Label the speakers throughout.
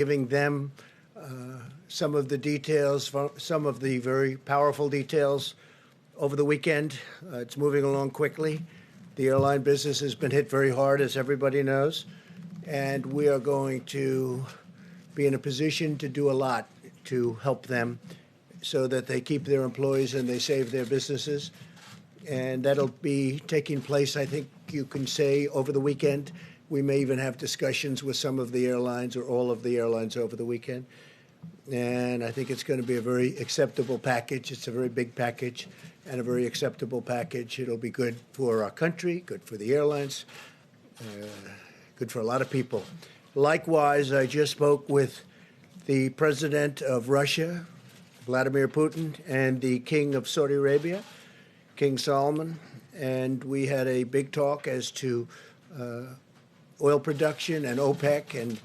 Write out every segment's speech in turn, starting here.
Speaker 1: giving them some of the details, some of the very powerful details over the weekend. It's moving along quickly. The airline business has been hit very hard, as everybody knows, and we are going to be in a position to do a lot to help them so that they keep their employees and they save their businesses. And that'll be taking place, I think you can say, over the weekend. We may even have discussions with some of the airlines or all of the airlines over the weekend. And I think it's going to be a very acceptable package. It's a very big package and a very acceptable package. It'll be good for our country, good for the airlines, good for a lot of people. Likewise, I just spoke with the president of Russia, Vladimir Putin, and the king of Saudi Arabia, King Salman, and we had a big talk as to oil production and OPEC and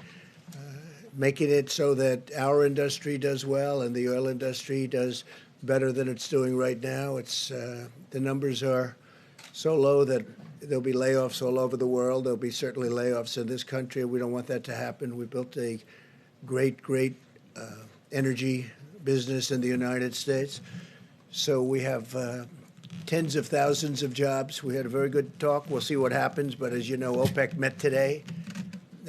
Speaker 1: making it so that our industry does well and the oil industry does better than it's doing right now. It's the numbers are so low that there'll be layoffs all over the world. There'll be certainly layoffs in this country. We don't want that to happen. We built a great energy business in the United States. So we have tens of thousands of jobs. We had a very good talk. We'll see what happens. But as you know, OPEC met today.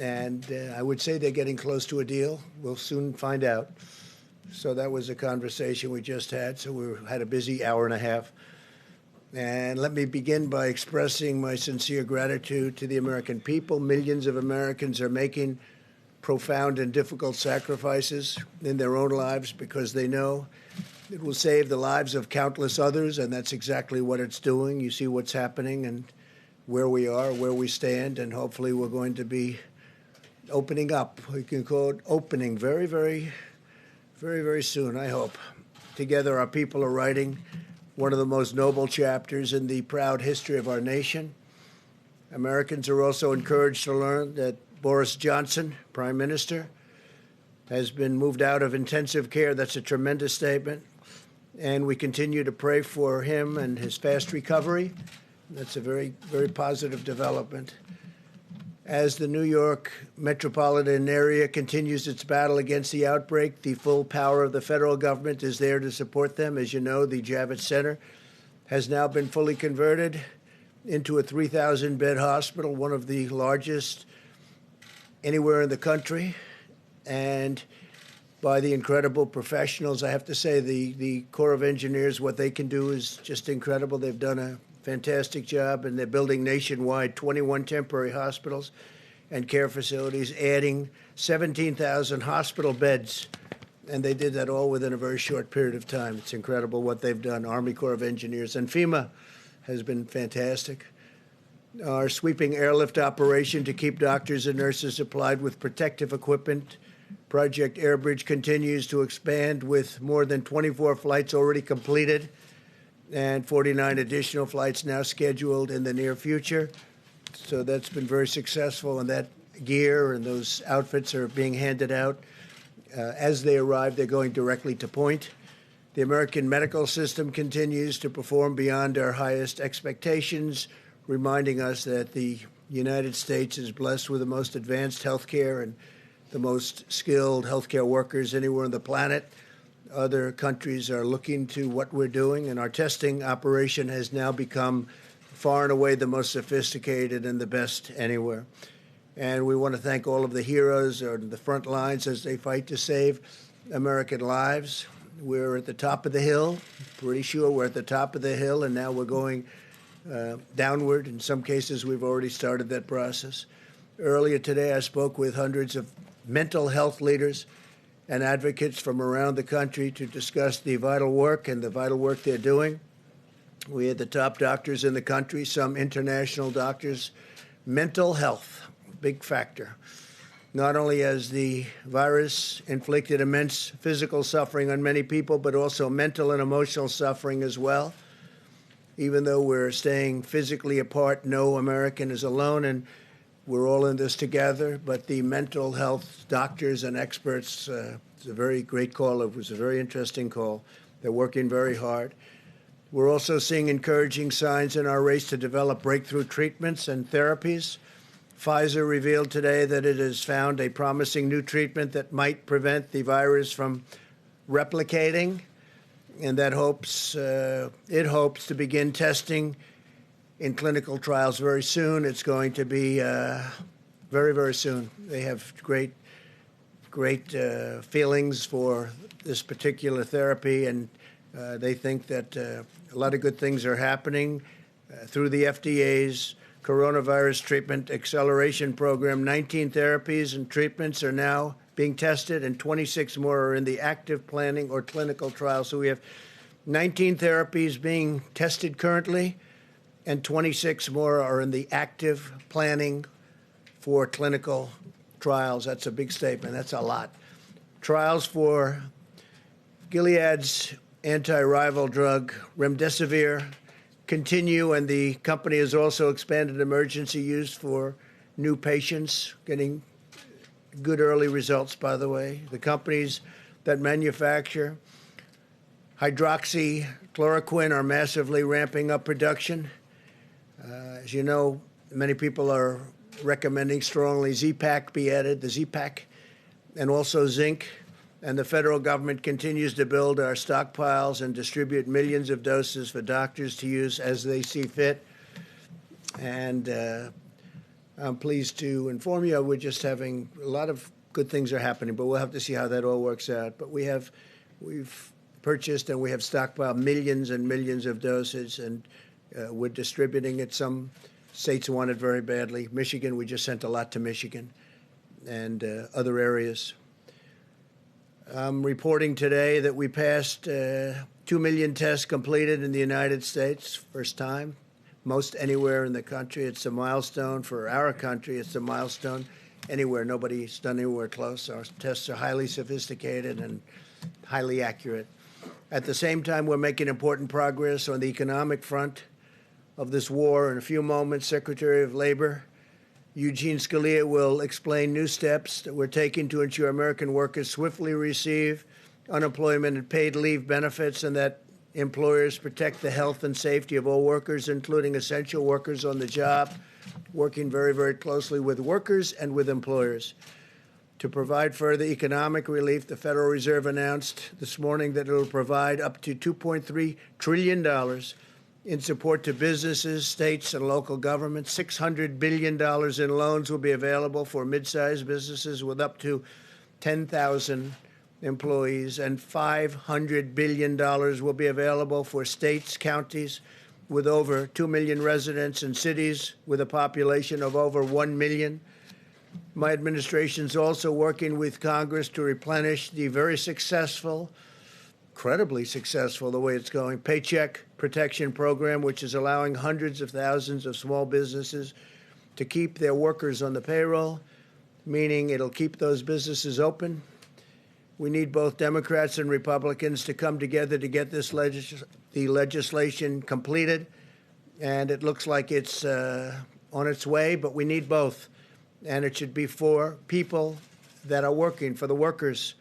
Speaker 1: And I would say they're getting close to a deal. We'll soon find out. So that was a conversation we just had. So we had a busy hour and a half. And let me begin by expressing my sincere gratitude to the American people. Millions of Americans are making profound and difficult sacrifices in their own lives because they know it will save the lives of countless others, and that's exactly what it's doing. You see what's happening and where we are, where we stand, and hopefully we're going to be opening up. We can call it opening very, very, very, very soon, I hope. Together, our people are writing one of the most noble chapters in the proud history of our nation. Americans are also encouraged to learn that Boris Johnson, Prime Minister, has been moved out of intensive care. That's a tremendous statement. And we continue to pray for him and his fast recovery. That's a very, very positive development. As the New York metropolitan area continues its battle against the outbreak, the full power of the federal government is there to support them. As you know, the Javits Center has now been fully converted into a 3,000-bed hospital, one of the largest anywhere in the country. And by the incredible professionals, I have to say the Corps of Engineers, what they can do is just incredible. They've done a fantastic job, and they're building nationwide 21 temporary hospitals and care facilities, adding 17,000 hospital beds. And they did that all within a very short period of time. It's incredible what they've done. Army Corps of Engineers and FEMA has been fantastic. Our sweeping airlift operation to keep doctors and nurses supplied with protective equipment. Project Airbridge continues to expand with more than 24 flights already completed and 49 additional flights now scheduled in the near future. So that's been very successful, and that gear and those outfits are being handed out. As they arrive, they're going directly to point. The American medical system continues to perform beyond our highest expectations, reminding us that the United States is blessed with the most advanced health care and the most skilled healthcare workers anywhere on the planet. Other countries are looking to what we're doing, and our testing operation has now become far and away the most sophisticated and the best anywhere. And we want to thank all of the heroes on the front lines as they fight to save American lives. We're at the top of the hill, pretty sure we're at the top of the hill, and now we're going downward. In some cases, we've already started that process. Earlier today, I spoke with hundreds of mental health leaders and advocates from around the country to discuss the vital work and the vital work they're doing. We had the top doctors in the country, some international doctors. Mental health, big factor. Not only has the virus inflicted immense physical suffering on many people, but also mental and emotional suffering as well. Even though we're staying physically apart, no American is alone, and we're all in this together. But the mental health doctors and experts, it's a very great call. It was a very interesting call. They're working very hard. We're also seeing encouraging signs in our race to develop breakthrough treatments and therapies Pfizer revealed today that it has found a promising new treatment that might prevent the virus from replicating, and that it hopes to begin testing in clinical trials very soon. It's going to be very, very soon. They have great feelings for this particular therapy, and they think that a lot of good things are happening through the FDA's Coronavirus Treatment Acceleration Program. 19 therapies and treatments are now being tested, and 26 more are in the active planning or clinical trial. So we have 19 therapies being tested currently, and 26 more are in the active planning for clinical trials. That's a big statement. That's a lot. Trials for Gilead's anti-rival drug remdesivir continue, and the company has also expanded emergency use for new patients, getting good early results, by the way. The companies that manufacture hydroxychloroquine are massively ramping up production. As you know, many people are recommending strongly Z-Pak be added, the Z-Pak, and also zinc. And the federal government continues to build our stockpiles and distribute millions of doses for doctors to use as they see fit. And I'm pleased to inform you we're just having a lot of good things are happening, but we'll have to see how that all works out. But we've purchased and we have stockpiled millions and millions of doses, and we're distributing it. Some states want it very badly. Michigan, we just sent a lot to Michigan and other areas. I'm reporting today that we passed 2 million tests completed in the United States, first time, most anywhere in the country. It's a milestone for our country. It's a milestone anywhere. Nobody's done anywhere close. Our tests are highly sophisticated and highly accurate. At the same time, we're making important progress on the economic front of this war. In a few moments, Secretary of Labor Eugene Scalia will explain new steps that we're taking to ensure American workers swiftly receive unemployment and paid leave benefits, and that employers protect the health and safety of all workers, including essential workers on the job, working very, very closely with workers and with employers. To provide further economic relief, the Federal Reserve announced this morning that it will provide up to $2.3 trillion in support to businesses, states, and local governments. $600 billion in loans will be available for mid-sized businesses with up to 10,000 employees, and $500 billion will be available for states, counties with over 2 million residents, and cities with a population of over 1 million. My administration is also working with Congress to replenish the very successful, incredibly successful, the way it's going, Paycheck Protection Program, which is allowing hundreds of thousands of small businesses to keep their workers on the payroll, meaning it'll keep those businesses open. We need both Democrats and Republicans to come together to get this the legislation completed, and it looks like it's on its way, but we need both. And it should be for people that are working, for the workers.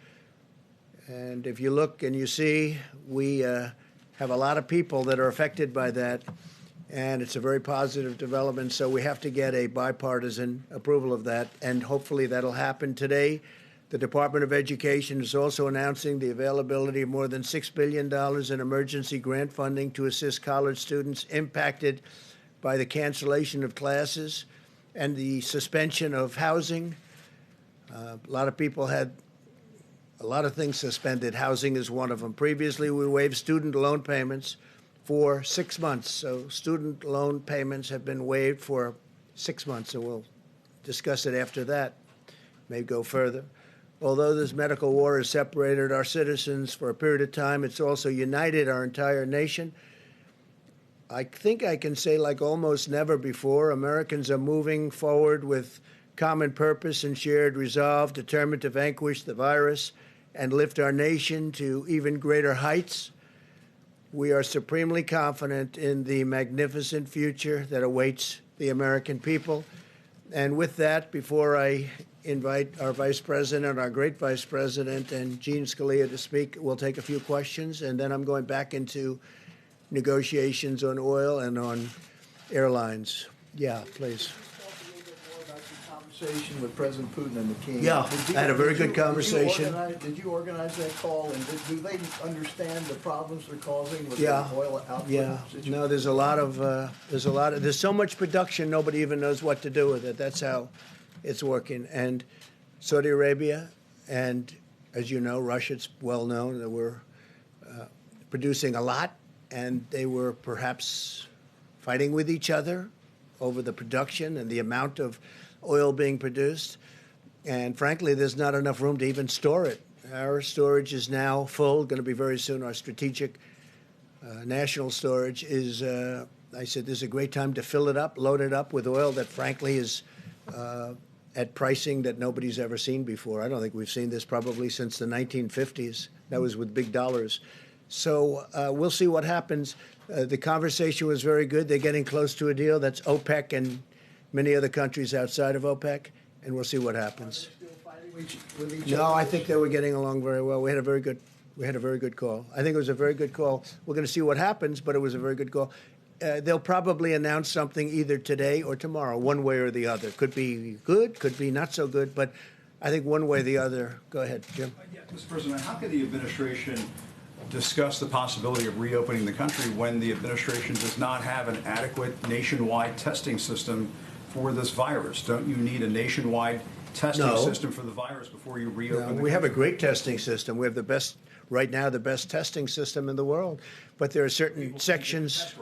Speaker 1: And if you look and you see, we have a lot of people that are affected by that, and it's a very positive development. So we have to get a bipartisan approval of that, and hopefully that'll happen today. The Department of Education is also announcing the availability of more than $6 billion in emergency grant funding to assist college students impacted by the cancellation of classes and the suspension of housing. A lot of people had a lot of things suspended. Housing is one of them. Previously, we waived student loan payments for 6 months. So student loan payments have been waived for 6 months, and we'll discuss it after that, may go further. Although this medical war has separated our citizens for a period of time, it's also united our entire nation. I think I can say, like almost never before, Americans are moving forward with common purpose and shared resolve, determined to vanquish the virus and lift our nation to even greater heights. We are supremely confident in the magnificent future that awaits the American people. And with that, before I invite our Vice President, our great Vice President, and Gene Scalia to speak, we'll take a few questions, and then I'm going back into negotiations on oil and on airlines. Yeah, please.
Speaker 2: Talk a little bit more about conversation with President Putin and the King.
Speaker 1: Yeah, I had a very good conversation.
Speaker 2: Did you organize that call, and do they understand the problems they're causing with
Speaker 1: Yeah,
Speaker 2: the oil output?
Speaker 1: yeah.
Speaker 2: situation?
Speaker 1: No, there's so much production, nobody even knows what to do with it. That's how it's working. And Saudi Arabia and, as you know, Russia, it's well known that we're producing a lot, and they were perhaps fighting with each other over the production and the amount of oil being produced. And frankly, there's not enough room to even store it. Our storage is now full, going to be very soon. Our strategic national storage is, I said, this is a great time to fill it up, load it up with oil that frankly is at pricing that nobody's ever seen before. I don't think we've seen this probably since the 1950s. That was with big dollars. So we'll see what happens. The conversation was very good. They're getting close to a deal. That's OPEC and many other countries outside of OPEC, and we'll see what happens.
Speaker 2: Are they still fighting with each
Speaker 1: No,
Speaker 2: other?
Speaker 1: I think they were getting along very well. We had a very good call. I think it was a very good call. We're going to see what happens, but it was a very good call. They'll probably announce something either today or tomorrow, one way or the other. Could be good, could be not so good, but I think one way or the other. Go ahead, Jim.
Speaker 3: Yeah, Mr. President, how could the administration discuss the possibility of reopening the country when the administration does not have an adequate nationwide testing system for this virus? Don't you need a nationwide testing system for the virus before you reopen the country?
Speaker 1: We have a great testing system. We have the best, right now, the best testing system in the world. But there are certain sections,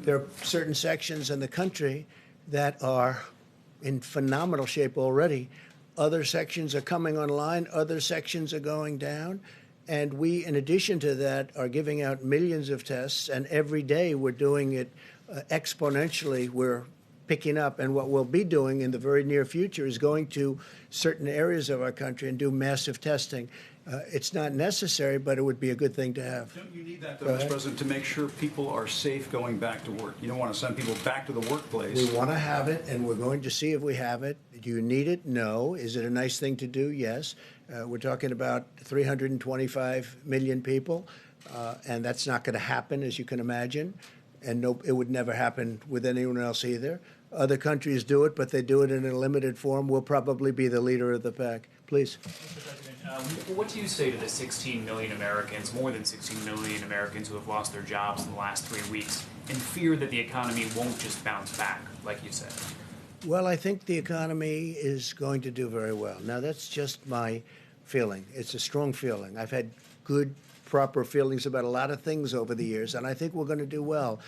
Speaker 1: there are certain sections in the country that are in phenomenal shape already. Other sections are coming online. Other sections are going down. And we, in addition to that, are giving out millions of tests. And every day we're doing it exponentially. We're picking up. And what we'll be doing in the very near future is going to certain areas of our country and do massive testing. It's not necessary, but it would be a good thing to have.
Speaker 3: Don't you need that, though, Mr. President, to make sure people are safe going back to work? You don't want to send people back to the workplace.
Speaker 1: We want to have it, and we're going to see if we have it. Do you need it? No. Is it a nice thing to do? Yes. We're talking about 325 million people, and that's not going to happen, as you can imagine. And no, it would never happen with anyone else either. Other countries do it, but they do it in a limited form. We'll probably be the leader of the pack. Please.
Speaker 4: Mr. President, what do you say to the 16 million Americans, more than 16 million Americans who have lost their jobs in the last 3 weeks and fear that the economy won't just bounce back, like you said?
Speaker 1: Well, I think the economy is going to do very well. Now, that's just my feeling. It's a strong feeling. I've had good, proper feelings about a lot of things over the years, and I think we're going to do well.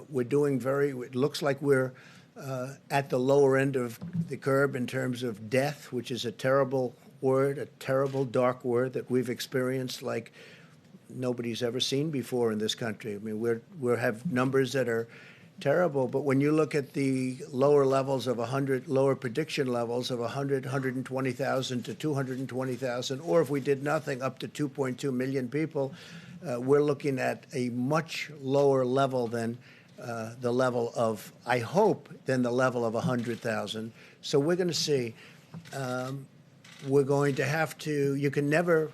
Speaker 1: We're doing it looks like we're at the lower end of the curve in terms of death, which is a terrible word, a terrible, dark word that we've experienced like nobody's ever seen before in this country. I mean, we have numbers that are terrible, but when you look at the lower levels of 100, lower prediction levels of 100, 120,000 to 220,000, or if we did nothing, up to 2.2 million people, we're looking at a much lower level than the level of, I hope, than the level of 100,000. So we're going to see. We're going to have to. You can never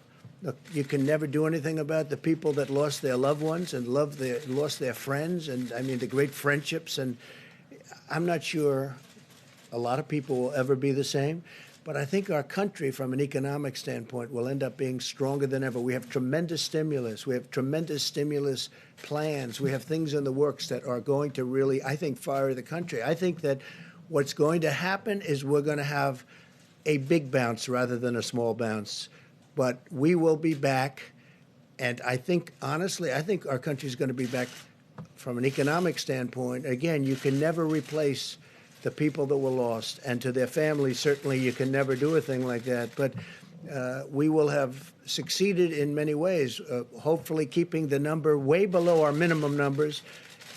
Speaker 1: do anything about the people that lost their loved ones and lost their friends, and I mean the great friendships. And I'm not sure a lot of people will ever be the same, but I think our country, from an economic standpoint, will end up being stronger than ever. We have tremendous stimulus. We have tremendous stimulus plans. We have things in the works that are going to really, I think, fire the country. I think that what's going to happen is we're going to have a big bounce rather than a small bounce. But we will be back, and I think, honestly, I think our country is going to be back from an economic standpoint. Again, you can never replace the people that were lost, and to their families, certainly you can never do a thing like that. But we will have succeeded in many ways, hopefully keeping the number way below our minimum numbers,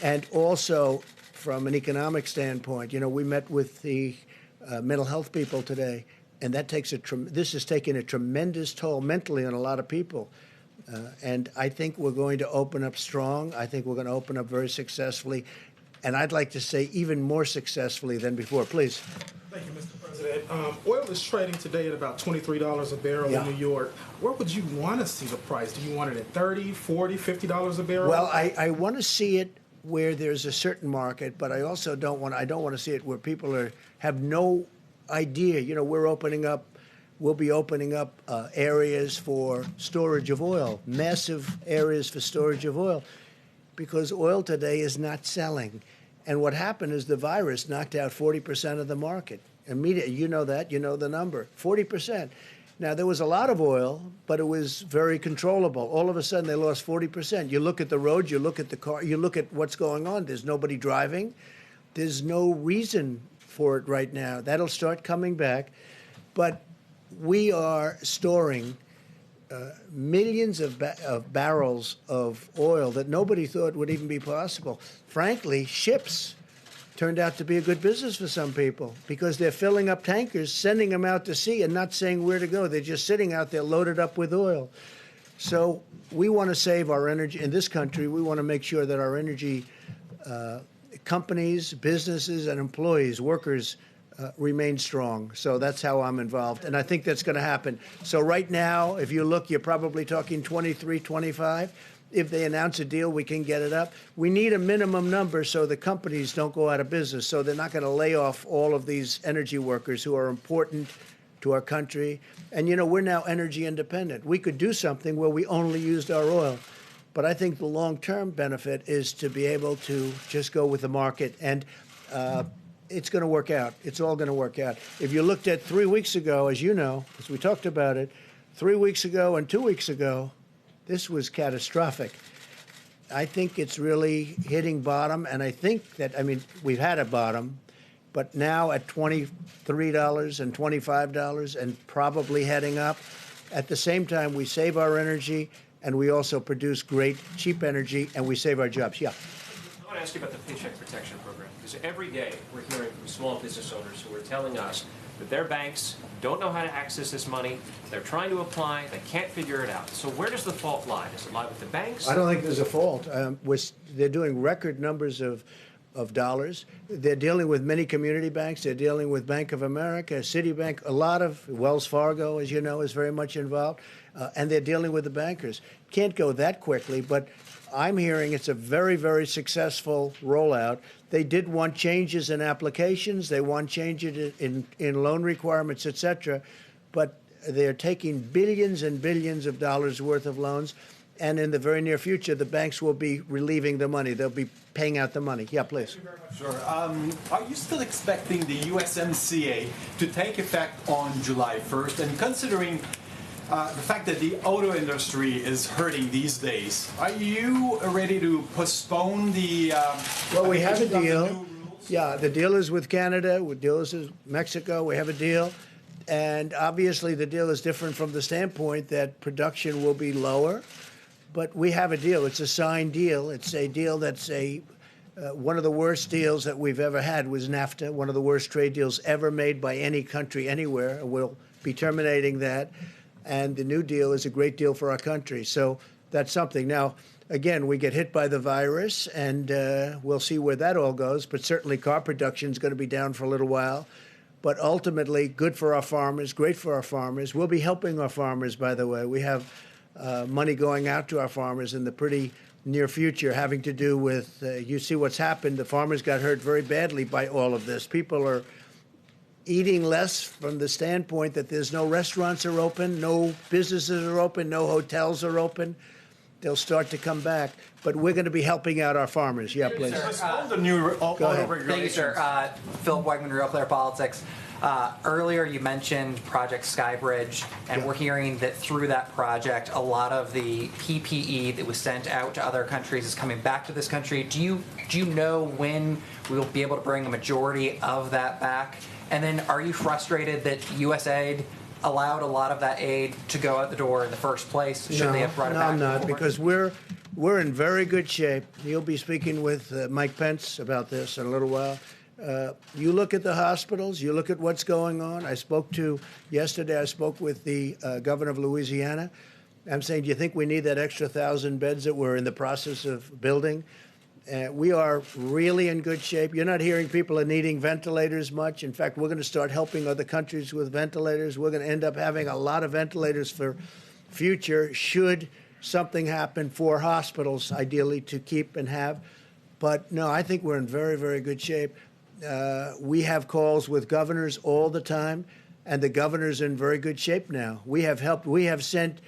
Speaker 1: and also from an economic standpoint. You know, we met with the mental health people today, and that this has taken a tremendous toll mentally on a lot of people. And I think we're going to open up strong. I think we're going to open up very successfully. And I'd like to say even more successfully than before. Please.
Speaker 5: Thank you, Mr. President. Oil is trading today at about $23 a barrel in New York. Where would you want to see the price? Do you want it at $30, $40, $50 a barrel?
Speaker 1: Well, I want to see it where there's a certain market, but I also don't want to see it where people have no idea. You know, we'll be opening up areas for storage of oil, massive areas for storage of oil, because oil today is not selling. And what happened is the virus knocked out 40% of the market. Immediately, you know that, you know the number, 40%. Now, there was a lot of oil, but it was very controllable. All of a sudden, they lost 40%. You look at the road, you look at the car, you look at what's going on. There's nobody driving. There's no reason for it right now. That'll start coming back. But we are storing millions of barrels of oil that nobody thought would even be possible. Frankly, ships turned out to be a good business for some people because they're filling up tankers, sending them out to sea and not saying where to go. They're just sitting out there loaded up with oil. So we want to save our energy in this country. We want to make sure that our energy companies, businesses, and employees, workers, remain strong. So that's how I'm involved. And I think that's going to happen. So right now, if you look, you're probably talking 23, 25. If they announce a deal, we can get it up. We need a minimum number so the companies don't go out of business. So they're not going to lay off all of these energy workers who are important to our country. And, you know, we're now energy independent. We could do something where we only used our oil. But I think the long-term benefit is to be able to just go with the market. And it's going to work out. It's all going to work out. If you looked at 3 weeks ago, as you know, as we talked about it, 3 weeks ago and 2 weeks ago, this was catastrophic. I think it's really hitting bottom, and I think that, I mean, we've had a bottom, but now at $23 and $25 and probably heading up. At the same time, we save our energy, and we also produce great, cheap energy, and we save our jobs. Yeah.
Speaker 6: I want to ask you about the Paycheck Protection Program, because every day we're hearing from small business owners who are telling us that their banks don't know how to access this money. They're trying to apply. They can't figure it out. So where does the fault lie? Does it lie with the banks?
Speaker 1: I don't think there's a fault. They're doing record numbers of dollars. They're dealing with many community banks. They're dealing with Bank of America, Citibank, a lot of Wells Fargo, as you know, is very much involved. And they're dealing with the bankers. Can't go that quickly, but I'm hearing it's a very, very successful rollout. They did want changes in applications. They want changes in loan requirements, et cetera. But they're taking billions and billions of dollars worth of loans. And in the very near future, the banks will be relieving the money. They'll be paying out the money. Yeah, please.
Speaker 7: Sure. Are you still expecting the USMCA to take effect on July 1st? And considering the fact that the auto industry is hurting these days, are you ready to postpone the...
Speaker 1: well, we have a deal. Yeah, the deal is with Canada. The deal is with Mexico. We have a deal. And obviously the deal is different from the standpoint that production will be lower. But we have a deal. It's a signed deal. It's a deal that's one of the worst deals that we've ever had was NAFTA, one of the worst trade deals ever made by any country anywhere. We'll be terminating that. And the new deal is a great deal for our country. So that's something. Now, again, we get hit by the virus, and we'll see where that all goes. But certainly car production is going to be down for a little while. But ultimately, good for our farmers, great for our farmers. We'll be helping our farmers, by the way. We have money going out to our farmers in the pretty near future having to do with, you see what's happened. The farmers got hurt very badly by all of this. People are eating less from the standpoint that there's no restaurants are open, no businesses are open, no hotels are open. They'll start to come back. But we're going to be helping out our farmers. Yeah, please.
Speaker 7: The new auto regulations.
Speaker 8: Thank you, sir. Philip Wegman, Real Clear Politics. Earlier, you mentioned Project Skybridge, and we're hearing that through that project, a lot of the PPE that was sent out to other countries is coming back to this country. Do you know when we'll be able to bring a majority of that back? And then are you frustrated that USAID allowed a lot of that aid to go out the door in the first place? Should they have brought it back?
Speaker 1: No, I'm not, because we're in very good shape. You'll be speaking with Mike Pence about this in a little while. You look at the hospitals, you look at what's going on. Yesterday I spoke with the governor of Louisiana. I'm saying, do you think we need that extra 1,000 beds that we're in the process of building? We are really in good shape. You're not hearing people are needing ventilators much. In fact, we're going to start helping other countries with ventilators. We're going to end up having a lot of ventilators for future should something happen for hospitals, ideally to keep and have. But no, I think we're in very, very good shape. We have calls with governors all the time, and the governors are in very good shape now. We have sent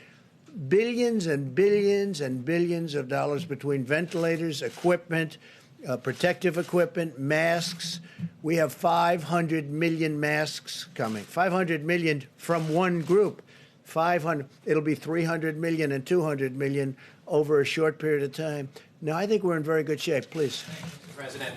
Speaker 1: billions and billions and billions of dollars between ventilators, equipment, protective equipment, masks. We have 500 million masks coming. 500 million from one group. 500. It'll be 300 million and 200 million over a short period of time. Now, I think we're in very good shape. Please.
Speaker 9: President,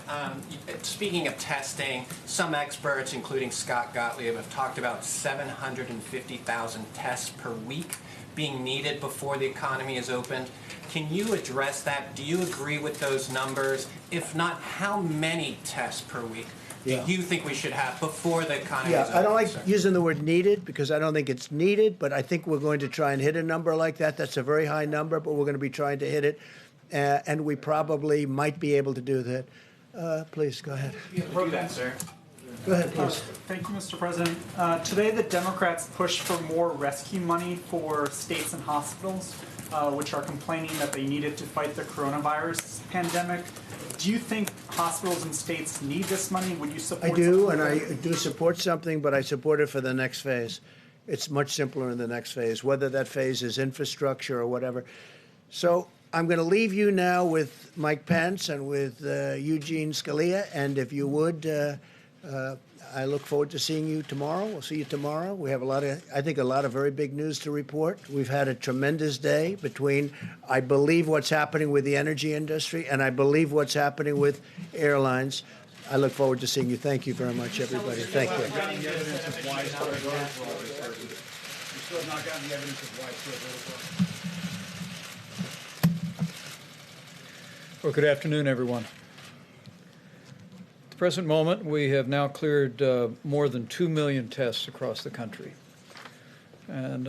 Speaker 9: speaking of testing, some experts, including Scott Gottlieb, have talked about 750,000 tests per week being needed before the economy is opened. Can you address that? Do you agree with those numbers? If not, how many tests per week do you think we should have before the economy is open?
Speaker 1: I don't like using the word needed because I don't think it's needed, but I think we're going to try and hit a number like that. That's a very high number, but we're going to be trying to hit it. And we probably might be able to do that. Please, go ahead.
Speaker 9: You can do that, sir.
Speaker 1: Go ahead, please.
Speaker 10: Thank you, Mr. President. Today, the Democrats pushed for more rescue money for states and hospitals, which are complaining that they need it to fight the coronavirus pandemic. Do you think hospitals and states need this money? Would you support
Speaker 1: I do,
Speaker 10: something
Speaker 1: and
Speaker 10: like
Speaker 1: I
Speaker 10: that?
Speaker 1: do support something, but I support it for the next phase. It's much simpler in the next phase, whether that phase is infrastructure or whatever. So I'm going to leave you now with Mike Pence and with Eugene Scalia, and if you would, I look forward to seeing you tomorrow. We'll see you tomorrow. We have I think, a lot of very big news to report. We've had a tremendous day between, I believe, what's happening with the energy industry, and I believe what's happening with airlines. I look forward to seeing you. Thank you very much, everybody. Thank you.
Speaker 3: You still have not gotten the evidence of widespread voter fraud.
Speaker 11: Well, good afternoon, everyone. At the present moment, we have now cleared more than 2 million tests across the country. And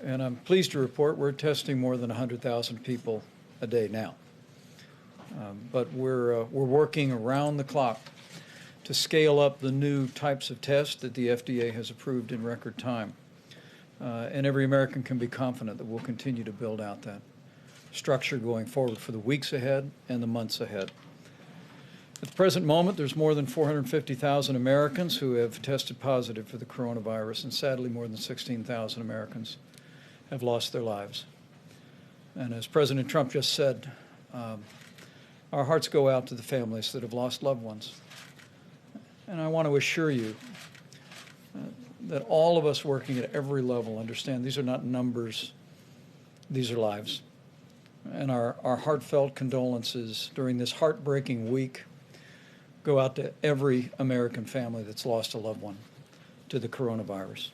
Speaker 11: I'm pleased to report we're testing more than 100,000 people a day now. But we're working around the clock to scale up the new types of tests that the FDA has approved in record time. And every American can be confident that we'll continue to build out that structure going forward for the weeks ahead and the months ahead. At the present moment, there's more than 450,000 Americans who have tested positive for the coronavirus, and sadly, more than 16,000 Americans have lost their lives. And as President Trump just said, our hearts go out to the families that have lost loved ones. And I want to assure you that all of us working at every level understand these are not numbers, these are lives. And our heartfelt condolences during this heartbreaking week go out to every American family that's lost a loved one to the coronavirus.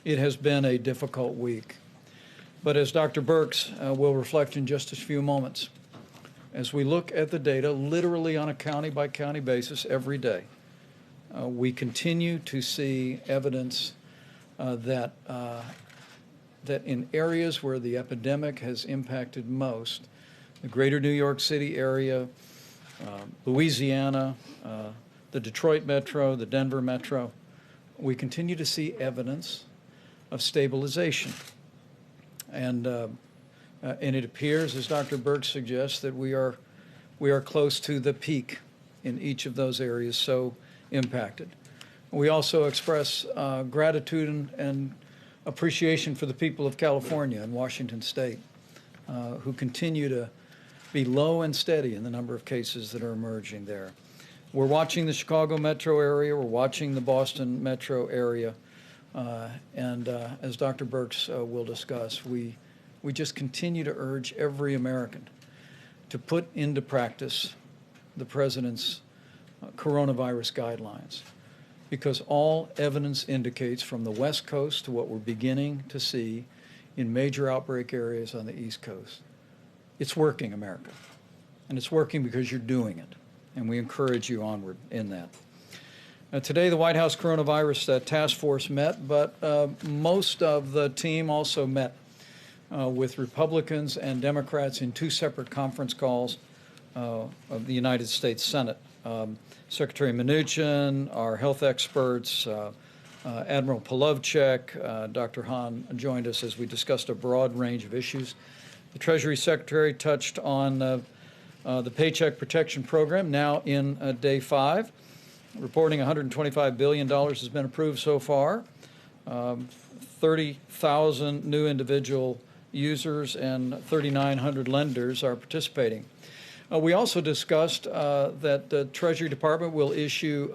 Speaker 11: It has been a difficult week. But as Dr. Birx will reflect in just a few moments, as we look at the data literally on a county-by-county basis every day, we continue to see evidence that in areas where the epidemic has impacted most, the greater New York City area, Louisiana, the Detroit metro, the Denver metro, we continue to see evidence of stabilization. And it appears, as Dr. Birx suggests, that we are close to the peak in each of those areas so impacted. We also express gratitude and appreciation for the people of California and Washington State, who continue to be low and steady in the number of cases that are emerging there. We're watching the Chicago metro area, we're watching the Boston metro area, and as Dr. Birx will discuss, we just continue to urge every American to put into practice the President's coronavirus guidelines, because all evidence indicates from the West Coast to what we're beginning to see in major outbreak areas on the East Coast. It's working, America. And it's working because you're doing it. And we encourage you onward in that. Today, the White House Coronavirus Task Force met, but most of the team also met with Republicans and Democrats in two separate conference calls of the United States Senate. Secretary Mnuchin, our health experts, Admiral Polovchek, Dr. Hahn joined us as we discussed a broad range of issues. The Treasury Secretary touched on The Paycheck Protection Program now in day 5, reporting $125 billion has been approved so far. 30,000 new individual users and 3,900 lenders are participating. We also discussed that the Treasury Department will issue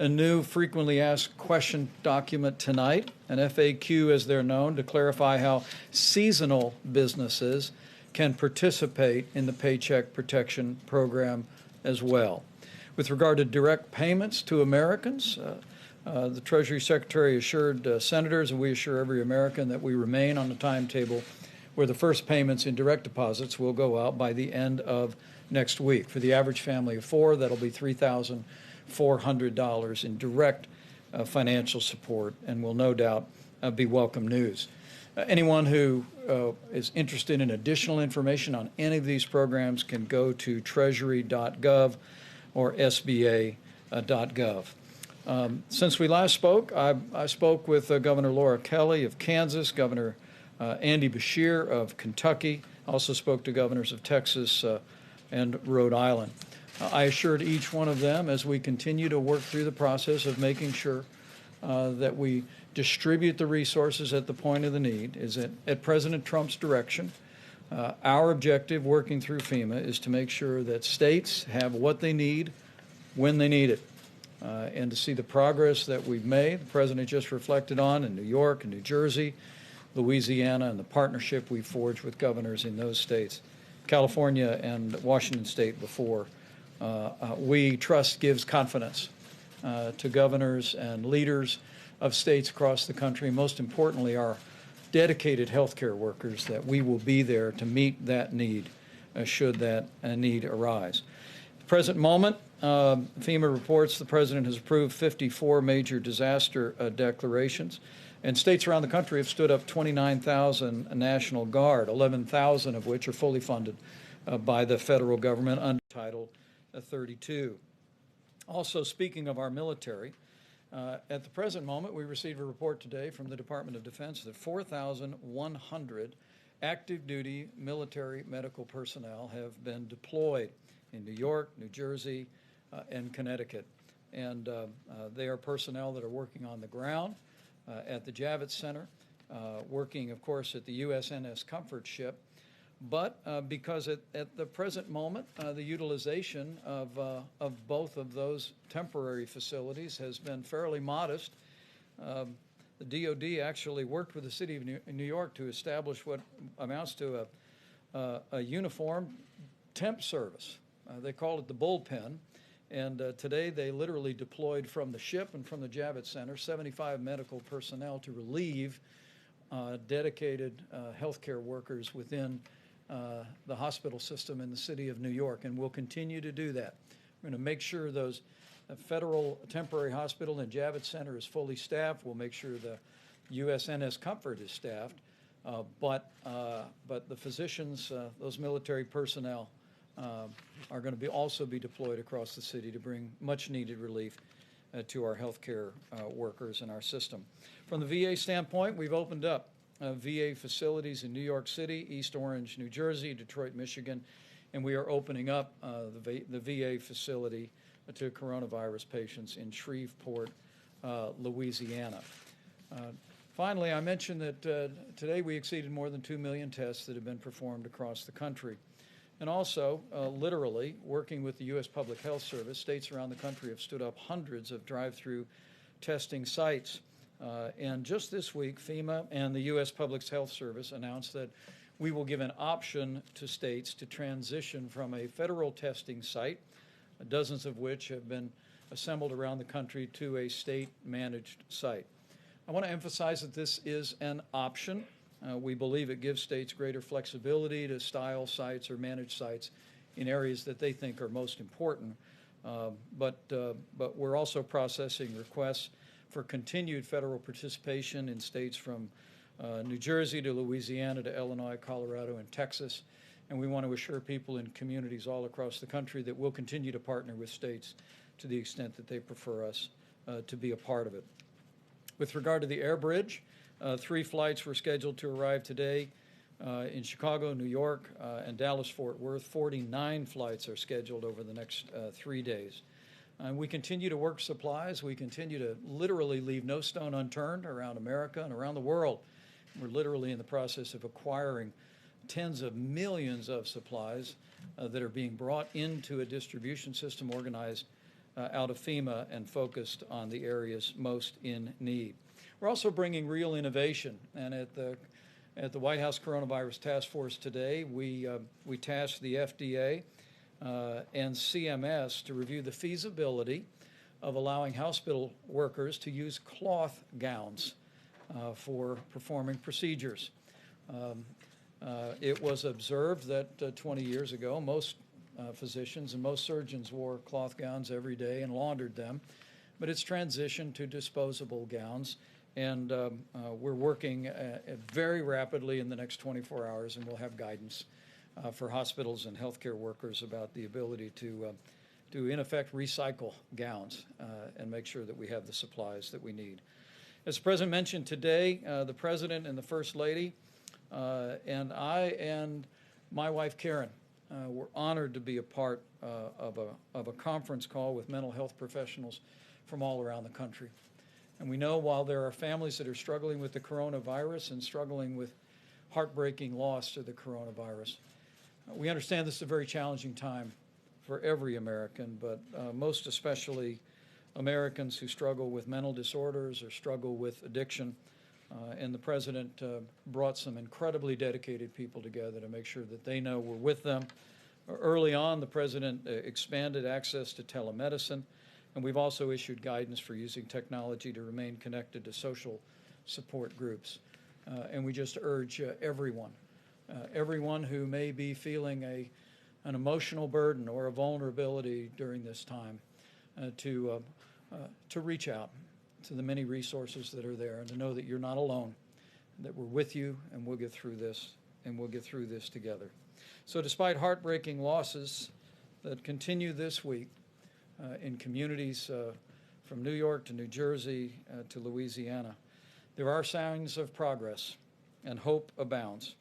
Speaker 11: a new frequently asked question document tonight, an FAQ as they're known, to clarify how seasonal businesses can participate in the Paycheck Protection Program as well. With regard to direct payments to Americans, the Treasury Secretary assured senators, and we assure every American, that we remain on the timetable where the first payments in direct deposits will go out by the end of next week. For the average family of 4, that'll be $3,400 in direct financial support, and will no doubt be welcome news. Anyone who is interested in additional information on any of these programs can go to treasury.gov or sba.gov. Since we last spoke, I spoke with Governor Laura Kelly of Kansas, Governor Andy Beshear of Kentucky. Also spoke to governors of Texas and Rhode Island. I assured each one of them, as we continue to work through the process of making sure that we distribute the resources at the point of the need, is that at President Trump's direction, our objective working through FEMA is to make sure that states have what they need when they need it. And to see the progress that we've made, the President just reflected on in New York and New Jersey, Louisiana, and the partnership we forged with governors in those states, California and Washington State before. We trust gives confidence to governors and leaders of states across the country, most importantly our dedicated healthcare workers, that we will be there to meet that need should that need arise. At the present moment, FEMA reports the President has approved 54 major disaster declarations, and states around the country have stood up 29,000 National Guard, 11,000 of which are fully funded by the federal government under Title 32. Also, speaking of our military, at the present moment, we received a report today from the Department of Defense that 4,100 active duty military medical personnel have been deployed in New York, New Jersey, and Connecticut. And they are personnel that are working on the ground at the Javits Center, working, of course, at the USNS Comfort ship. But because at the present moment, the utilization of both of those temporary facilities has been fairly modest. The DOD actually worked with the city of New York to establish what amounts to a uniform temp service. They called it the bullpen. And today they literally deployed from the ship and from the Javits Center 75 medical personnel to relieve dedicated healthcare workers within the hospital system in the city of New York, and we'll continue to do that. We're going to make sure those federal temporary hospital and Javits Center is fully staffed. We'll make sure the USNS Comfort is staffed, but the physicians, those military personnel, are going to also be deployed across the city to bring much-needed relief to our healthcare workers in our system. From the VA standpoint, we've opened up VA facilities in New York City, East Orange, New Jersey, Detroit, Michigan, and we are opening up the VA facility to coronavirus patients in Shreveport, Louisiana. Finally, I mentioned that today we exceeded more than 2 million tests that have been performed across the country. And also, literally, working with the U.S. Public Health Service, states around the country have stood up hundreds of drive-through testing sites. And just this week, FEMA and the U.S. Public Health Service announced that we will give an option to states to transition from a federal testing site, dozens of which have been assembled around the country, to a state-managed site. I want to emphasize that this is an option. We believe it gives states greater flexibility to style sites or manage sites in areas that they think are most important. But we're also processing requests for continued federal participation in states from New Jersey to Louisiana to Illinois, Colorado, and Texas. And we want to assure people in communities all across the country that we'll continue to partner with states to the extent that they prefer us to be a part of it. With regard to the air bridge, 3 flights were scheduled to arrive today In Chicago, New York, and Dallas-Fort Worth, 49 flights are scheduled over the next 3 days. And we continue to work supplies. We continue to literally leave no stone unturned around America and around the world. We're literally in the process of acquiring tens of millions of supplies that are being brought into a distribution system organized out of FEMA and focused on the areas most in need. We're also bringing real innovation, and at the White House Coronavirus Task Force today, we tasked the FDA and CMS to review the feasibility of allowing hospital workers to use cloth gowns for performing procedures. It was observed that 20 years ago, most physicians and most surgeons wore cloth gowns every day and laundered them, but it's transitioned to disposable gowns, and we're working very rapidly in the next 24 hours, and we'll have guidance for hospitals and healthcare workers about the ability to in effect, recycle gowns and make sure that we have the supplies that we need. As the President mentioned today, the President and the First Lady and I and my wife Karen were honored to be a part of a conference call with mental health professionals from all around the country. And we know while there are families that are struggling with the coronavirus and struggling with heartbreaking loss to the coronavirus, we understand this is a very challenging time for every American, but most especially Americans who struggle with mental disorders or struggle with addiction. And the President brought some incredibly dedicated people together to make sure that they know we're with them. Early on, the President expanded access to telemedicine, and we've also issued guidance for using technology to remain connected to social support groups. And we just urge everyone who may be feeling an emotional burden or a vulnerability during this time to reach out to the many resources that are there and to know that you're not alone, that we're with you, and we'll get through this, and we'll get through this together. So despite heartbreaking losses that continue this week in communities from New York to New Jersey to Louisiana, there are signs of progress and hope abounds.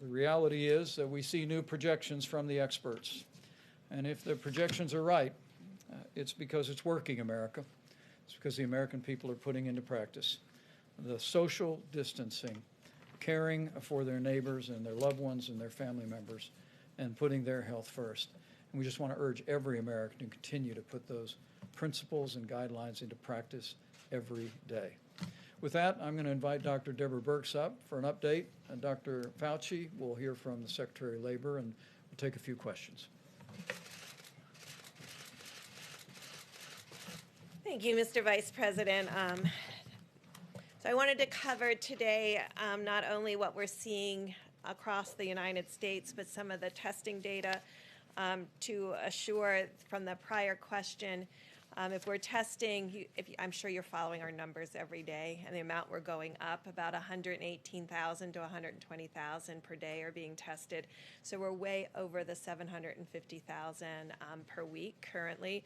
Speaker 11: The reality is that we see new projections from the experts. And if the projections are right, it's because it's working, America. It's because the American people are putting into practice the social distancing, caring for their neighbors and their loved ones and their family members, and putting their health first. And we just want to urge every American to continue to put those principles and guidelines into practice every day. With that, I'm going to invite Dr. Deborah Birx up for an update. And Dr. Fauci will hear from the Secretary of Labor, and we'll take a few questions.
Speaker 12: Thank you, Mr. Vice President. So I wanted to cover today not only what we're seeing across the United States, but some of the testing data to assure from the prior question, if we're testing, I'm sure you're following our numbers every day, and the amount we're going up, about 118,000 to 120,000 per day are being tested. So we're way over the 750,000 per week currently.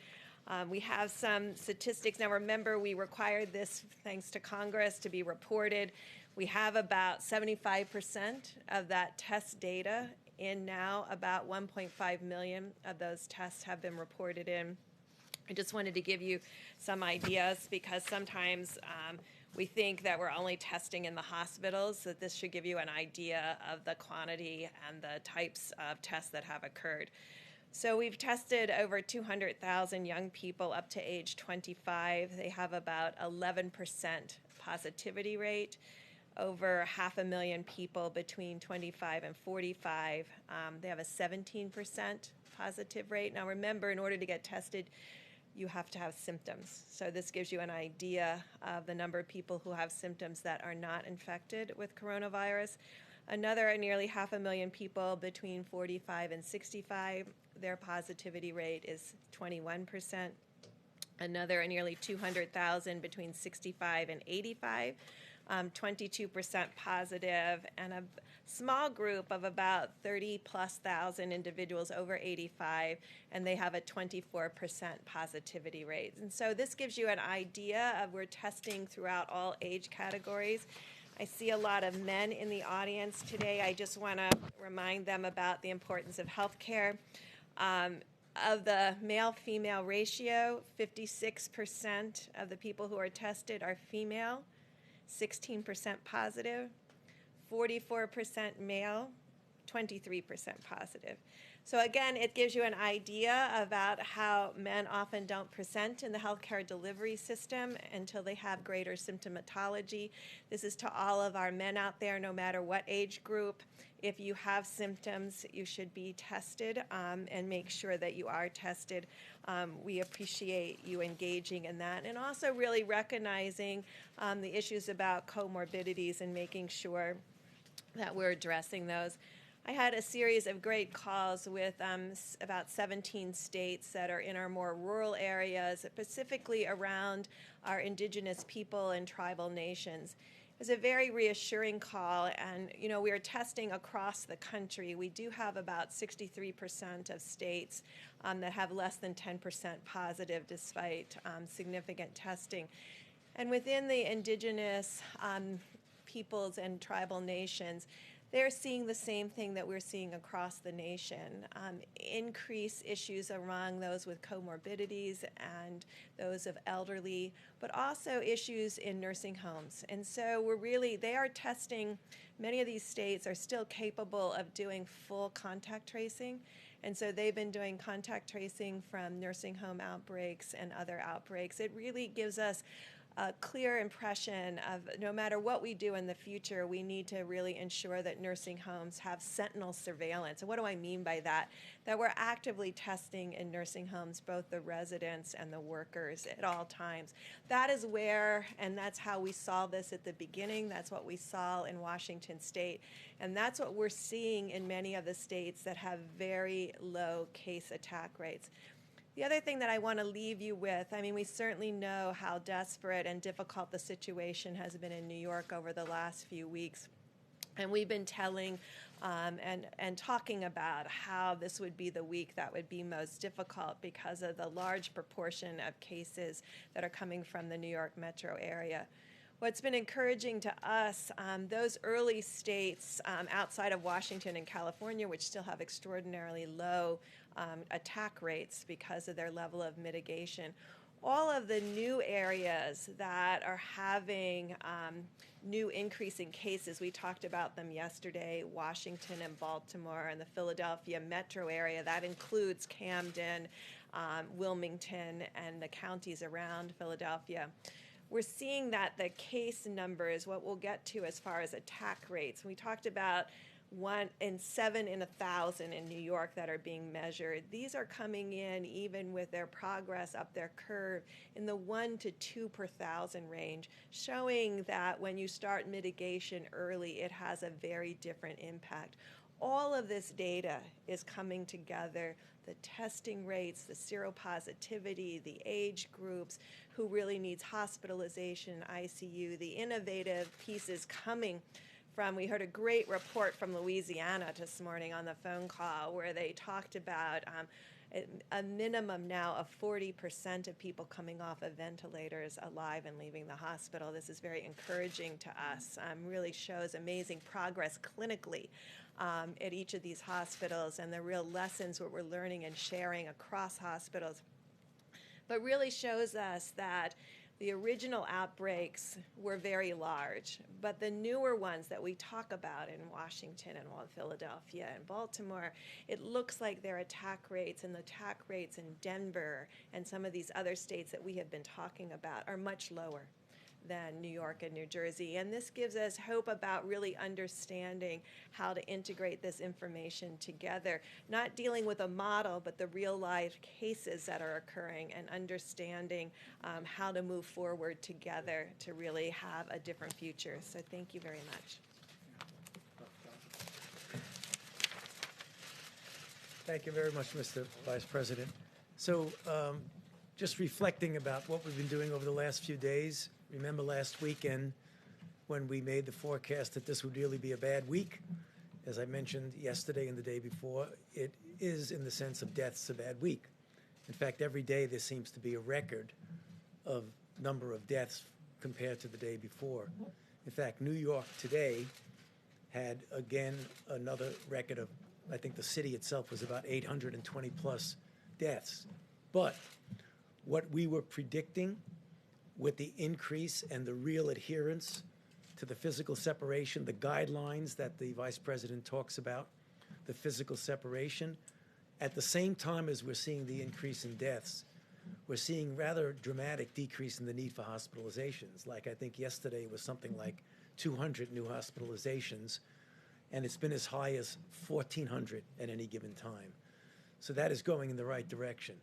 Speaker 12: We have some statistics. Now remember, we required this, thanks to Congress, to be reported. We have about 75% of that test data in now. About 1.5 million of those tests have been reported in. I just wanted to give you some ideas because sometimes we think that we're only testing in the hospitals, so this should give you an idea of the quantity and the types of tests that have occurred. So we've tested over 200,000 young people up to age 25. They have about 11% positivity rate. Over 500,000 people between 25 and 45. They have a 17% positive rate. Now remember, in order to get tested, you have to have symptoms. So this gives you an idea of the number of people who have symptoms that are not infected with coronavirus. Another nearly 500,000 people between 45 and 65, their positivity rate is 21%. Another nearly 200,000 between 65 and 85, 22% positive, and a small group of about 30,000+ individuals over 85, and they have a 24% positivity rate. And so this gives you an idea of we're testing throughout all age categories. I see a lot of men in the audience today. I just want to remind them about the importance of health care. Of the male-female ratio, 56% of the people who are tested are female, 16% positive, 44% male, 23% positive. So again, it gives you an idea about how men often don't present in the healthcare delivery system until they have greater symptomatology. This is to all of our men out there, no matter what age group. If you have symptoms, you should be tested and make sure that you are tested. We appreciate you engaging in that, and also really recognizing the issues about comorbidities and making sure that we're addressing those. I had a series of great calls with about 17 states that are in our more rural areas, specifically around our indigenous people and tribal nations. It was a very reassuring call, and we are testing across the country. We do have about 63% of states that have less than 10% positive despite significant testing. And within the indigenous peoples and tribal nations, they're seeing the same thing that we're seeing across the nation. Increased issues among those with comorbidities and those of elderly, but also issues in nursing homes. And so they are testing, many of these states are still capable of doing full contact tracing. And so they've been doing contact tracing from nursing home outbreaks and other outbreaks. It really gives us a clear impression of no matter what we do in the future, we need to really ensure that nursing homes have sentinel surveillance. And what do I mean by that? That we're actively testing in nursing homes, both the residents and the workers at all times. That is where, and that's how we saw this at the beginning. That's what we saw in Washington State. And that's what we're seeing in many of the states that have very low case attack rates. The other thing that I want to leave you with, we certainly know how desperate and difficult the situation has been in New York over the last few weeks. And we've been telling and talking about how this would be the week that would be most difficult because of the large proportion of cases that are coming from the New York metro area. What's been encouraging to us, those early states outside of Washington and California, which still have extraordinarily low attack rates because of their level of mitigation, all of the new areas that are having new increasing cases, we talked about them yesterday, Washington and Baltimore and the Philadelphia metro area. That includes Camden, Wilmington, and the counties around Philadelphia. We're seeing that the case numbers, what we'll get to as far as attack rates, we talked about 1 in 7 in 1,000 in New York that are being measured. These are coming in, even with their progress up their curve, in the 1 to 2 per 1,000 range, showing that when you start mitigation early, it has a very different impact. All of this data is coming together, the testing rates, the seropositivity, the age groups, who really needs hospitalization, ICU, the innovative pieces coming from, we heard a great report from Louisiana this morning on the phone call where they talked about a minimum now of 40% of people coming off of ventilators alive and leaving the hospital. This is very encouraging to us, really shows amazing progress clinically at each of these hospitals and the real lessons what we're learning and sharing across hospitals. But really shows us that the original outbreaks were very large, but the newer ones that we talk about in Washington and Philadelphia and Baltimore, it looks like their attack rates and the attack rates in Denver and some of these other states that we have been talking about are much lower than New York and New Jersey. And this gives us hope about really understanding how to integrate this information together, not dealing with a model, but the real life cases that are occurring and understanding how to move forward together to really have a different future. So thank you very much.
Speaker 13: Thank you very much, Mr. Vice President. So just reflecting about what we've been doing over the last few days, remember last weekend when we made the forecast that this would really be a bad week? As I mentioned yesterday and the day before, it is, in the sense of deaths, a bad week. In fact, every day there seems to be a record of number of deaths compared to the day before. In fact, New York today had, again, another record of, I think the city itself was about 820 plus deaths. But what we were predicting with the increase and the real adherence to the physical separation, the guidelines that the Vice President talks about, the physical separation, at the same time as we're seeing the increase in deaths, we're seeing rather dramatic decrease in the need for hospitalizations. Like I think yesterday was something like 200 new hospitalizations, and it's been as high as 1,400 at any given time. So that is going in the right direction.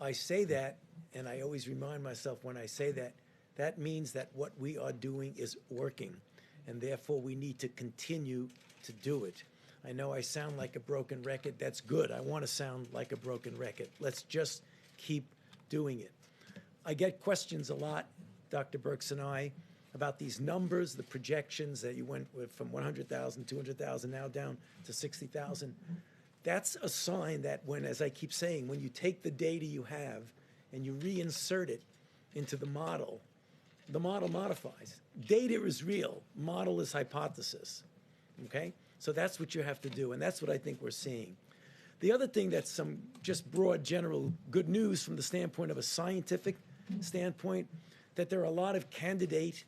Speaker 13: I say that, and I always remind myself when I say that, that means that what we are doing is working, and therefore we need to continue to do it. I know I sound like a broken record. That's good. I want to sound like a broken record. Let's just keep doing it. I get questions a lot, Dr. Birx and I, about these numbers, the projections that you went with from 100,000, 200,000, now down to 60,000. That's a sign that when, as I keep saying, when you take the data you have and you reinsert it into the model modifies. Data is real. Model is hypothesis. Okay? So that's what you have to do, and that's what I think we're seeing. The other thing that's some just broad, general good news from the standpoint of a scientific standpoint, that there are a lot of candidate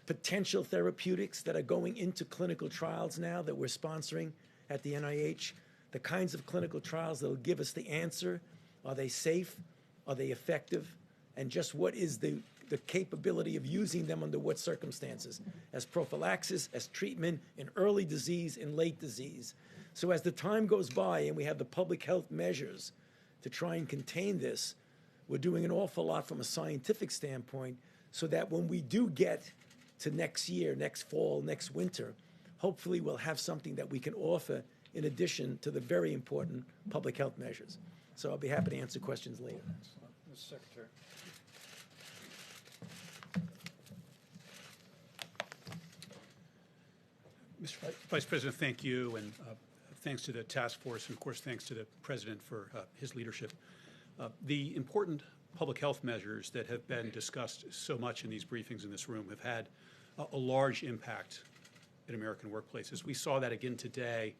Speaker 13: potential therapeutics that are going into clinical trials now that we're sponsoring at the NIH, the kinds of clinical trials that will give us the answer. Are they safe? Are they effective? And just what is the capability of using them under what circumstances, as prophylaxis, as treatment, in early disease, in late disease. So as the time goes by and we have the public health measures to try and contain this, we're doing an awful lot from a scientific standpoint so that when we do get to next year, next fall, next winter, hopefully we'll have something that we can offer in addition to the very important public health measures. So I'll be happy to answer questions later.
Speaker 11: Mr. Secretary.
Speaker 14: Mr. Vice President, thank you, and thanks to the task force, and of course thanks to the President for his leadership. The important public health measures that have been discussed so much in these briefings in this room have had a large impact in American workplaces. We saw that again today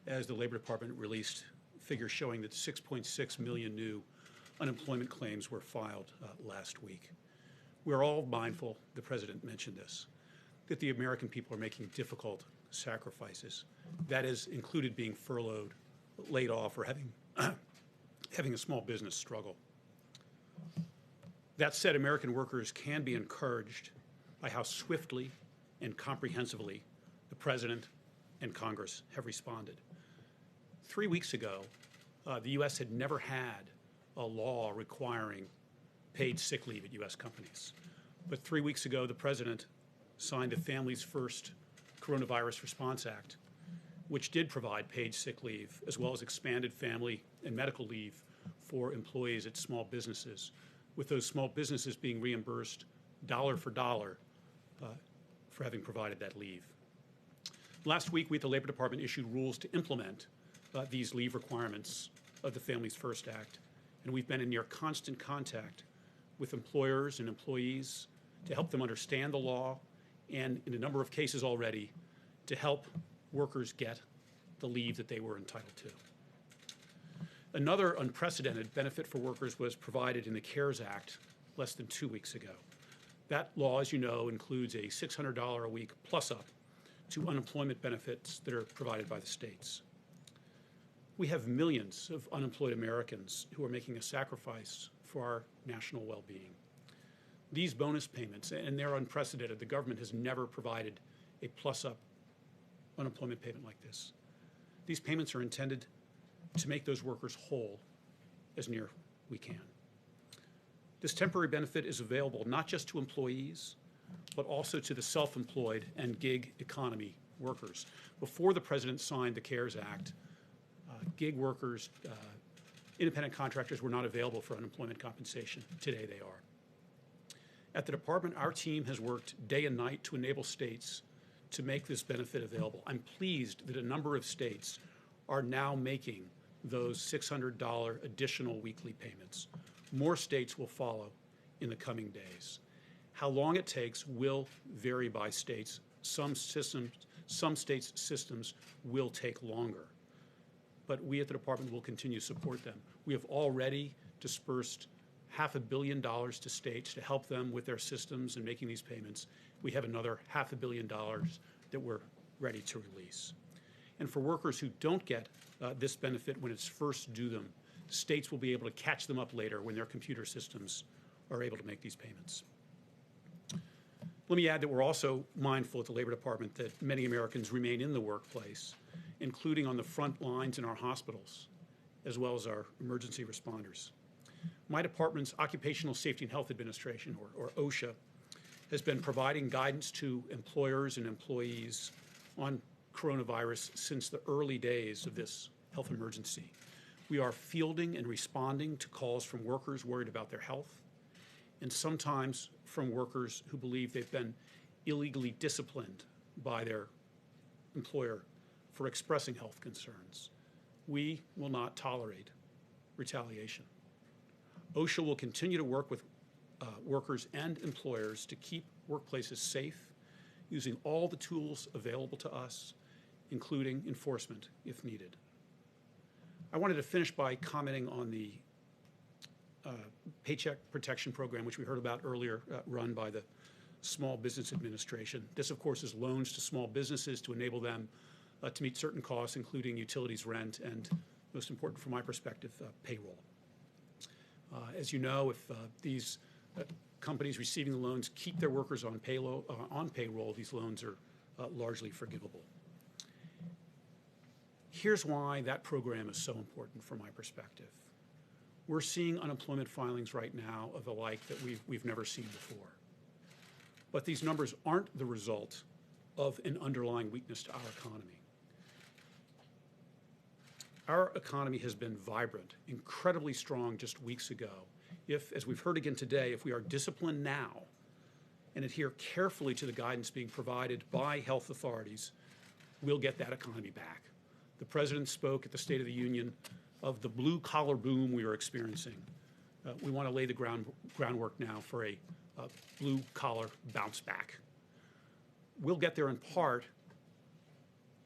Speaker 14: as the Labor Department released figures showing that 6.6 million new unemployment claims were filed last week. We're all mindful, the President mentioned this, that the American people are making difficult sacrifices. That has included being furloughed, laid off, or having a small business struggle. That said, American workers can be encouraged by how swiftly and comprehensively the President and Congress have responded. 3 weeks ago, the U.S. had never had a law requiring paid sick leave at U.S. companies. But 3 weeks ago, the President signed the Families First Coronavirus Response Act, which did provide paid sick leave, as well as expanded family and medical leave for employees at small businesses, with those small businesses being reimbursed dollar for dollar for having provided that leave. Last week, we at the Labor Department issued rules to implement these leave requirements of the Families First Act, and we've been in near constant contact with employers and employees to help them understand the law, and in a number of cases already, to help workers get the leave that they were entitled to. Another unprecedented benefit for workers was provided in the CARES Act less than 2 weeks ago. That law, as you know, includes a $600 a week plus-up to unemployment benefits that are provided by the states. We have millions of unemployed Americans who are making a sacrifice for our national well-being. These bonus payments, and they're unprecedented, the government has never provided a plus-up unemployment payment like this. These payments are intended to make those workers whole as near we can. This temporary benefit is available not just to employees, but also to the self-employed and gig economy workers. Before the President signed the CARES Act, gig workers, independent contractors were not available for unemployment compensation. Today they are. At the Department, our team has worked day and night to enable states to make this benefit available. I'm pleased that a number of states are now making those $600 additional weekly payments. More states will follow in the coming days. How long it takes will vary by states. Some states' systems will take longer. But we at the department will continue to support them. We have already dispersed $500 million to states to help them with their systems and making these payments. We have another $500 million that we're ready to release. And for workers who don't get this benefit when it's first due them, states will be able to catch them up later when their computer systems are able to make these payments. Let me add that we're also mindful at the Labor Department that many Americans remain in the workplace, including on the front lines in our hospitals, as well as our emergency responders. My department's Occupational Safety and Health Administration, or OSHA, has been providing guidance to employers and employees on coronavirus since the early days of this health emergency. We are fielding and responding to calls from workers worried about their health, and sometimes from workers who believe they've been illegally disciplined by their employer for expressing health concerns. We will not tolerate retaliation. OSHA will continue to work with workers and employers to keep workplaces safe, using all the tools available to us, including enforcement if needed. I wanted to finish by commenting on the Paycheck Protection Program, which we heard about earlier, run by the Small Business Administration. This, of course, is loans to small businesses to enable them to meet certain costs, including utilities, rent, and, most important from my perspective, payroll. As you know, if these companies receiving the loans keep their workers on payroll, these loans are largely forgivable. Here's why that program is so important from my perspective. We're seeing unemployment filings right now of the like that we've never seen before. But these numbers aren't the result of an underlying weakness to our economy. Our economy has been vibrant, incredibly strong just weeks ago. If, as we've heard again today, if we are disciplined now and adhere carefully to the guidance being provided by health authorities, we'll get that economy back. The President spoke at the State of the Union of the blue-collar boom we are experiencing. We want to lay the groundwork now for a blue-collar bounce back. We'll get there in part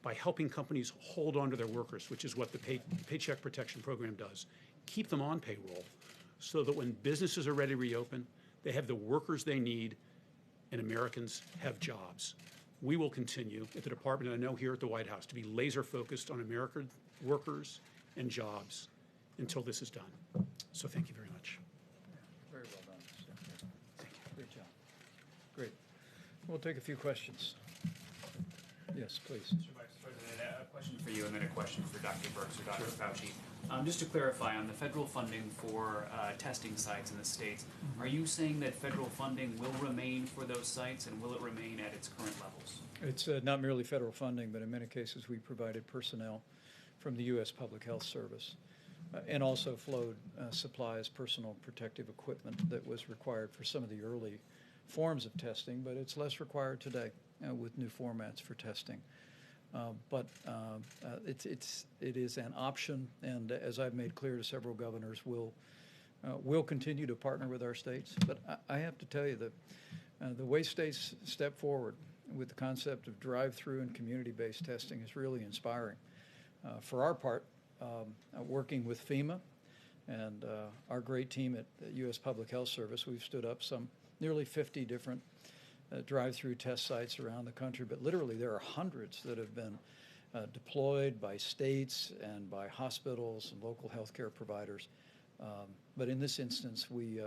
Speaker 14: by helping companies hold on to their workers, which is what the Paycheck Protection Program does. Keep them on payroll so that when businesses are ready to reopen, they have the workers they need and Americans have jobs. We will continue at the department, and I know here at the White House, to be laser focused on American workers and jobs until this is done. So thank you very much.
Speaker 11: Very well done. Thank you. Great job. Great. We'll take a few questions. Yes, please.
Speaker 4: Mr. Vice President, a question for you and then a question for Dr. Birx or Dr. Fauci. Just to clarify, on the federal funding for testing sites in the states, are you saying that federal funding will remain for those sites, and will it remain at its current levels?
Speaker 11: It's not merely federal funding, but in many cases we provided personnel from the U.S. Public Health Service and also flowed supplies, personal protective equipment that was required for some of the early forms of testing, but it's less required today with new formats for testing. But it is an option, and as I've made clear to several governors, we'll continue to partner with our states. But I have to tell you that the way states step forward with the concept of drive-through and community-based testing is really inspiring. For our part, working with FEMA and our great team at the U.S. Public Health Service, we've stood up some nearly 50 different drive-through test sites around the country, but literally there are hundreds that have been deployed by states and by hospitals and local healthcare providers. But in this instance, we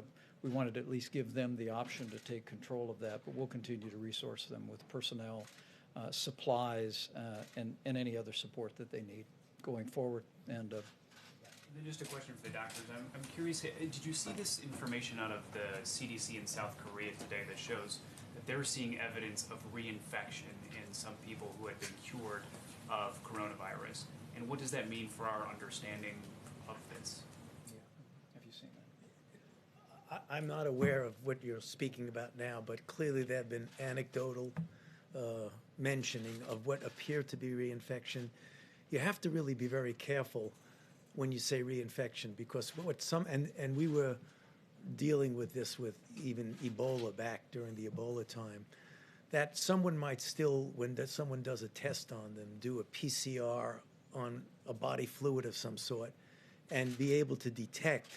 Speaker 11: wanted to at least give them the option to take control of that, but we'll continue to resource them with personnel, supplies, and any other support that they need going forward. And
Speaker 4: then just a question for the doctors. I'm curious, did you see this information out of the CDC in South Korea today that shows that they're seeing evidence of reinfection in some people who had been cured of coronavirus? And what does that mean for our understanding of this?
Speaker 11: yeah. Have you seen that?
Speaker 13: I'm not aware of what you're speaking about now, but clearly there have been anecdotal mentioning of what appear to be reinfection. You have to really be very careful when you say reinfection, because what some and we were dealing with this with even Ebola back during the Ebola time, that someone might still, when someone does a test on them, do a PCR on a body fluid of some sort and be able to detect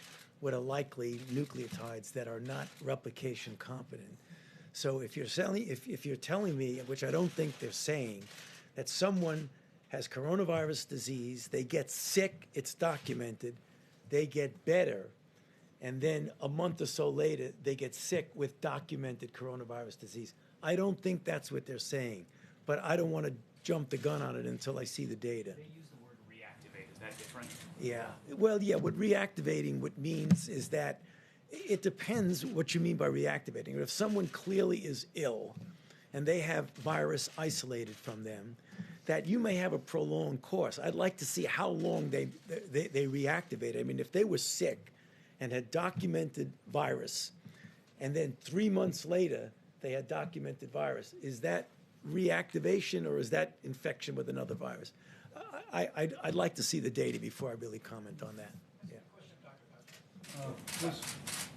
Speaker 13: what are likely nucleotides that are not replication competent. So if you're telling me, which I don't think they're saying, that someone has coronavirus disease, they get sick, it's documented, they get better, and then a month or so later, they get sick with documented coronavirus disease. I don't think that's what they're saying, but I don't want to jump the gun on it until I see the data.
Speaker 4: They use the word reactivate. Is that different?
Speaker 13: Yeah. Well, yeah, what reactivating what means is that it depends what you mean by reactivating. If someone clearly is ill and they have virus isolated from them, that you may have a prolonged course. I'd like to see how long they reactivate. I mean, if they were sick and had documented virus, and then 3 months later they had documented virus, is that reactivation or is that infection with another virus? I'd like to see the data before I really comment on that. Yeah.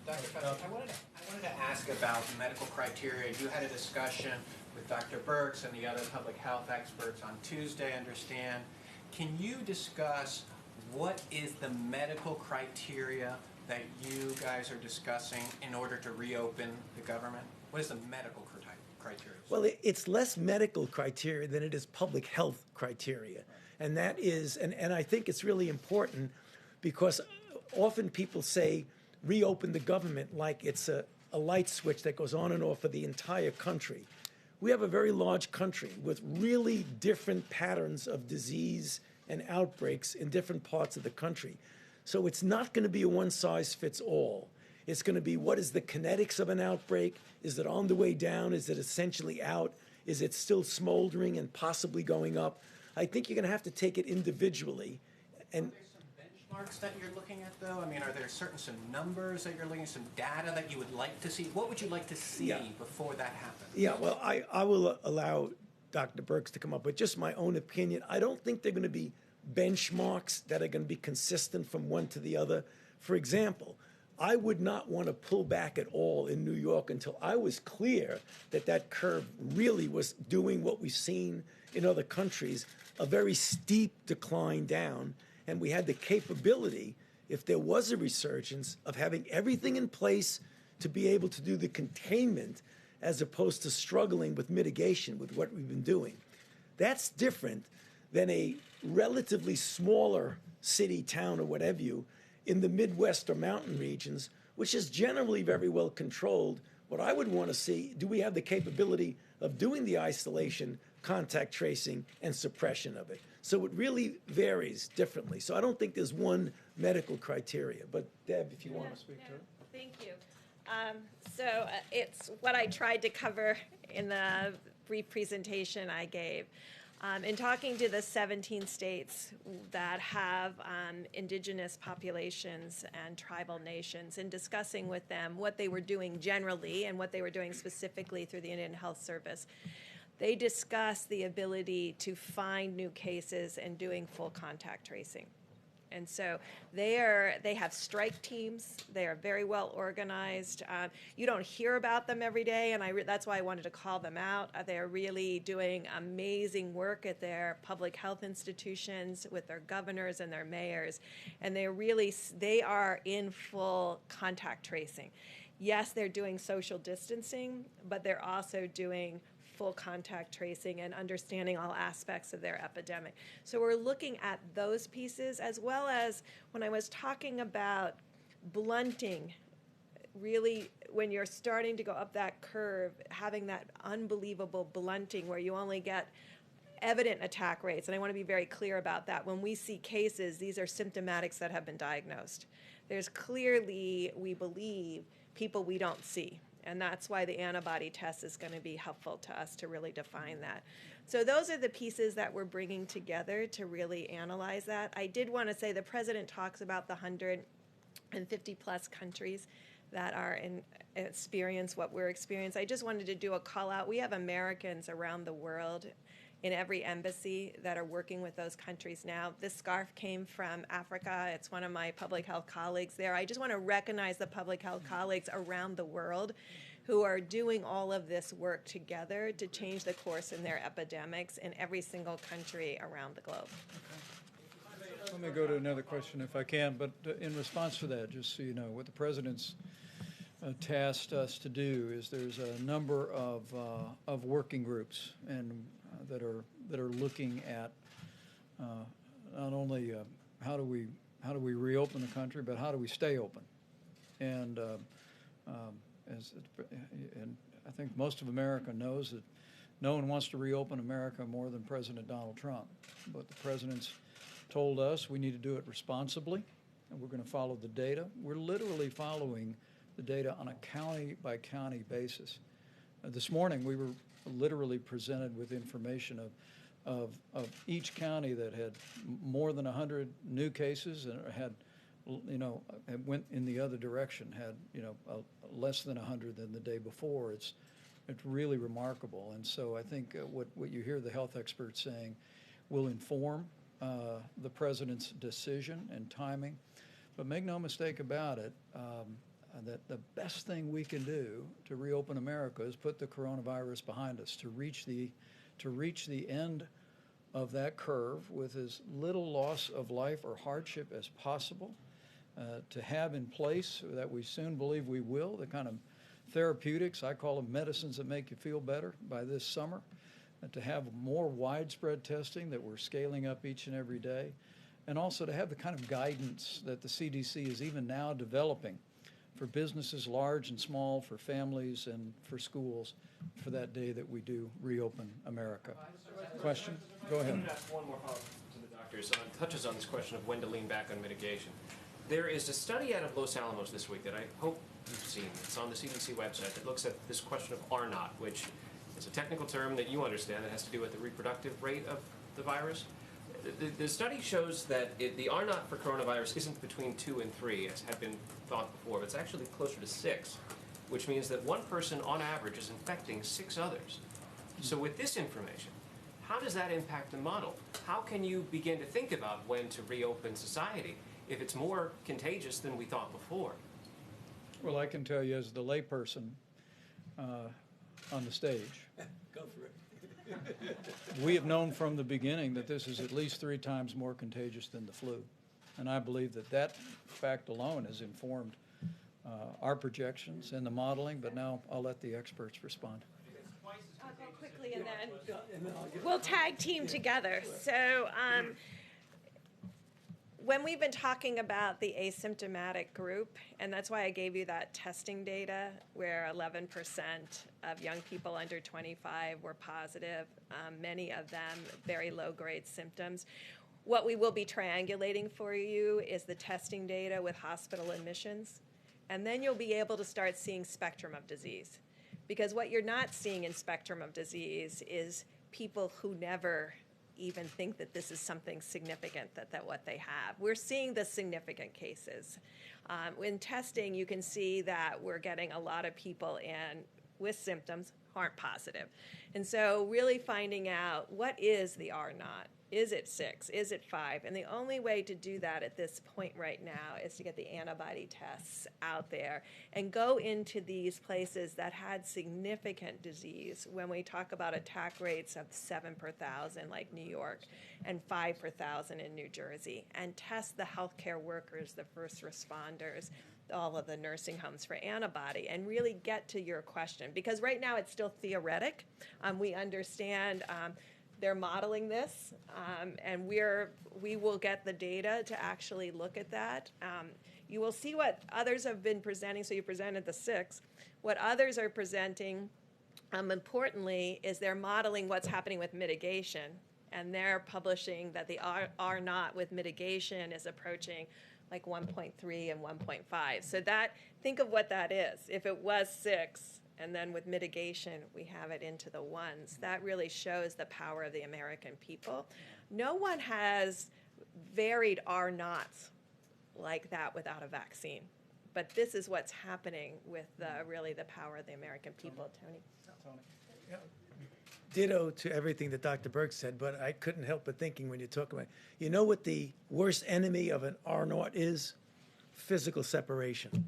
Speaker 9: Dr. Qasim, I wanted to ask about medical criteria. You had a discussion with Dr. Birx and the other public health experts on Tuesday, I understand. Can you discuss what is the medical criteria that you guys are discussing in order to reopen the government? What is the medical criteria?
Speaker 13: Well, it's less medical criteria than it is public health criteria. And that is, and I think it's really important because often people say reopen the government like it's a light switch that goes on and off for the entire country. We have a very large country with really different patterns of disease and outbreaks in different parts of the country. So it's not going to be a one-size-fits-all. It's going to be, what is the kinetics of an outbreak? Is it on the way down? Is it essentially out? Is it still smoldering and possibly going up? I think you're going to have to take it individually. And
Speaker 9: are there some benchmarks that you're looking at, though? I mean, are there some numbers that you're looking at, some data that you would like to see? What would you like to see before that happens?
Speaker 13: Yeah, well, I will allow Dr. Birx to come up with just my own opinion. I don't think they're going to be benchmarks that are going to be consistent from one to the other. For example, I would not want to pull back at all in New York until I was clear that that curve really was doing what we've seen in other countries, a very steep decline down, and we had the capability, if there was a resurgence, of having everything in place to be able to do the containment as opposed to struggling with mitigation with what we've been doing. That's different than a relatively smaller city, town, or whatever you, in the Midwest or mountain regions, which is generally very well controlled. What I would want to see, do we have the capability of doing the isolation, contact tracing, and suppression of it? So it really varies differently. So I don't think there's one medical criteria. But Deb, if you want to speak to it.
Speaker 12: Thank you. It's what I tried to cover in the brief presentation I gave. In talking to the 17 states that have indigenous populations and tribal nations and discussing with them what they were doing generally and what they were doing specifically through the Indian Health Service, they discussed the ability to find new cases and doing full contact tracing. And so they have strike teams. They are very well organized. You don't hear about them every day, and that's why I wanted to call them out. They are really doing amazing work at their public health institutions with their governors and their mayors, and they are in full contact tracing. Yes, they're doing social distancing, but they're also doing full contact tracing and understanding all aspects of their epidemic. So we're looking at those pieces, as well as when I was talking about blunting, really when you're starting to go up that curve, having that unbelievable blunting where you only get evident attack rates, and I want to be very clear about that. When we see cases, these are symptomatics that have been diagnosed. There's clearly, we believe, people we don't see. And that's why the antibody test is going to be helpful to us to really define that. So those are the pieces that we're bringing together to really analyze that. I did want to say the president talks about the 150 plus countries that are experience what we're experiencing. I just wanted to do a call out. We have Americans around the world in every embassy that are working with those countries now. This scarf came from Africa. It's one of my public health colleagues there. I just want to recognize the public health colleagues around the world who are doing all of this work together to change the course in their epidemics in every single country around the globe.
Speaker 11: Let me go to another question if I can, but in response to that, just so you know, what the President's tasked us to do is there's a number of working groups and that are looking at not only how do we reopen the country, but how do we stay open, and and I think most of America knows that no one wants to reopen America more than President Donald Trump, but the President's told us we need to do it responsibly, and we're going to follow the data. We're literally following the data on a county-by-county basis. This morning, we were literally presented with information of each county that had more than 100 new cases and had, went in the other direction, had, less than 100 than the day before. It's really remarkable. And so I think what you hear the health experts saying will inform the President's decision and timing. But make no mistake about it, that the best thing we can do to reopen America is put the coronavirus behind us, to reach the end of that curve with as little loss of life or hardship as possible, to have in place that we soon believe we will, the kind of therapeutics, I call them medicines that make you feel better, by this summer, to have more widespread testing that we're scaling up each and every day, and also to have the kind of guidance that the CDC is even now developing for businesses large and small, for families and for schools, for that day that we do reopen America. Question? Go ahead.
Speaker 6: I'm going to ask one more follow-up to the doctors. It touches on this question of when to lean back on mitigation. There is a study out of Los Alamos this week that I hope you've seen. It's on the CDC website that looks at this question of R naught, which is a technical term that you understand that has to do with the reproductive rate of the virus. The study shows that the R naught for coronavirus isn't between 2 and 3, as had been thought before, but it's actually closer to 6, which means that one person on average is infecting 6 others. So with this information, how does that impact the model? How can you begin to think about when to reopen society if it's more contagious than we thought before?
Speaker 11: Well, I can tell you as the layperson on the stage,
Speaker 13: Go for it.
Speaker 11: we have known from the beginning that this is at least 3 times more contagious than the flu. And I believe that fact alone has informed our projections and the modeling, but now I'll let the experts respond.
Speaker 12: I'll go quickly and then we'll tag team together. So when we've been talking about the asymptomatic group, and that's why I gave you that testing data where 11% of young people under 25 were positive, many of them very low-grade symptoms. What we will be triangulating for you is the testing data with hospital admissions, and then you'll be able to start seeing spectrum of disease. Because what you're not seeing in spectrum of disease is people who never even think that this is something significant, that what they have. We're seeing the significant cases. In testing, you can see that we're getting a lot of people in with symptoms who aren't positive. And so really finding out what is the R naught. Is it 6? Is it 5? And the only way to do that at this point right now is to get the antibody tests out there and go into these places that had significant disease. When we talk about attack rates of 7 per 1,000 like New York and 5 per 1,000 in New Jersey, and test the healthcare workers, the first responders, all of the nursing homes for antibody, and really get to your question. Because right now it's still theoretic. We understand they're modeling this, and we will get the data to actually look at that. You will see what others have been presenting. So you presented the 6. What others are presenting, importantly, is they're modeling what's happening with mitigation, and they're publishing that the R naught with mitigation is approaching like 1.3 and 1.5. So think of what that is. If it was 6, and then with mitigation, we have it into the 1s. That really shows the power of the American people. No one has varied R naughts like that without a vaccine. But this is what's happening with really the power of the American people. Tony?
Speaker 13: Yeah. ditto to everything that Dr. Burke said, but I couldn't help but thinking when you talk about, you know what the worst enemy of an R0 is? Physical separation.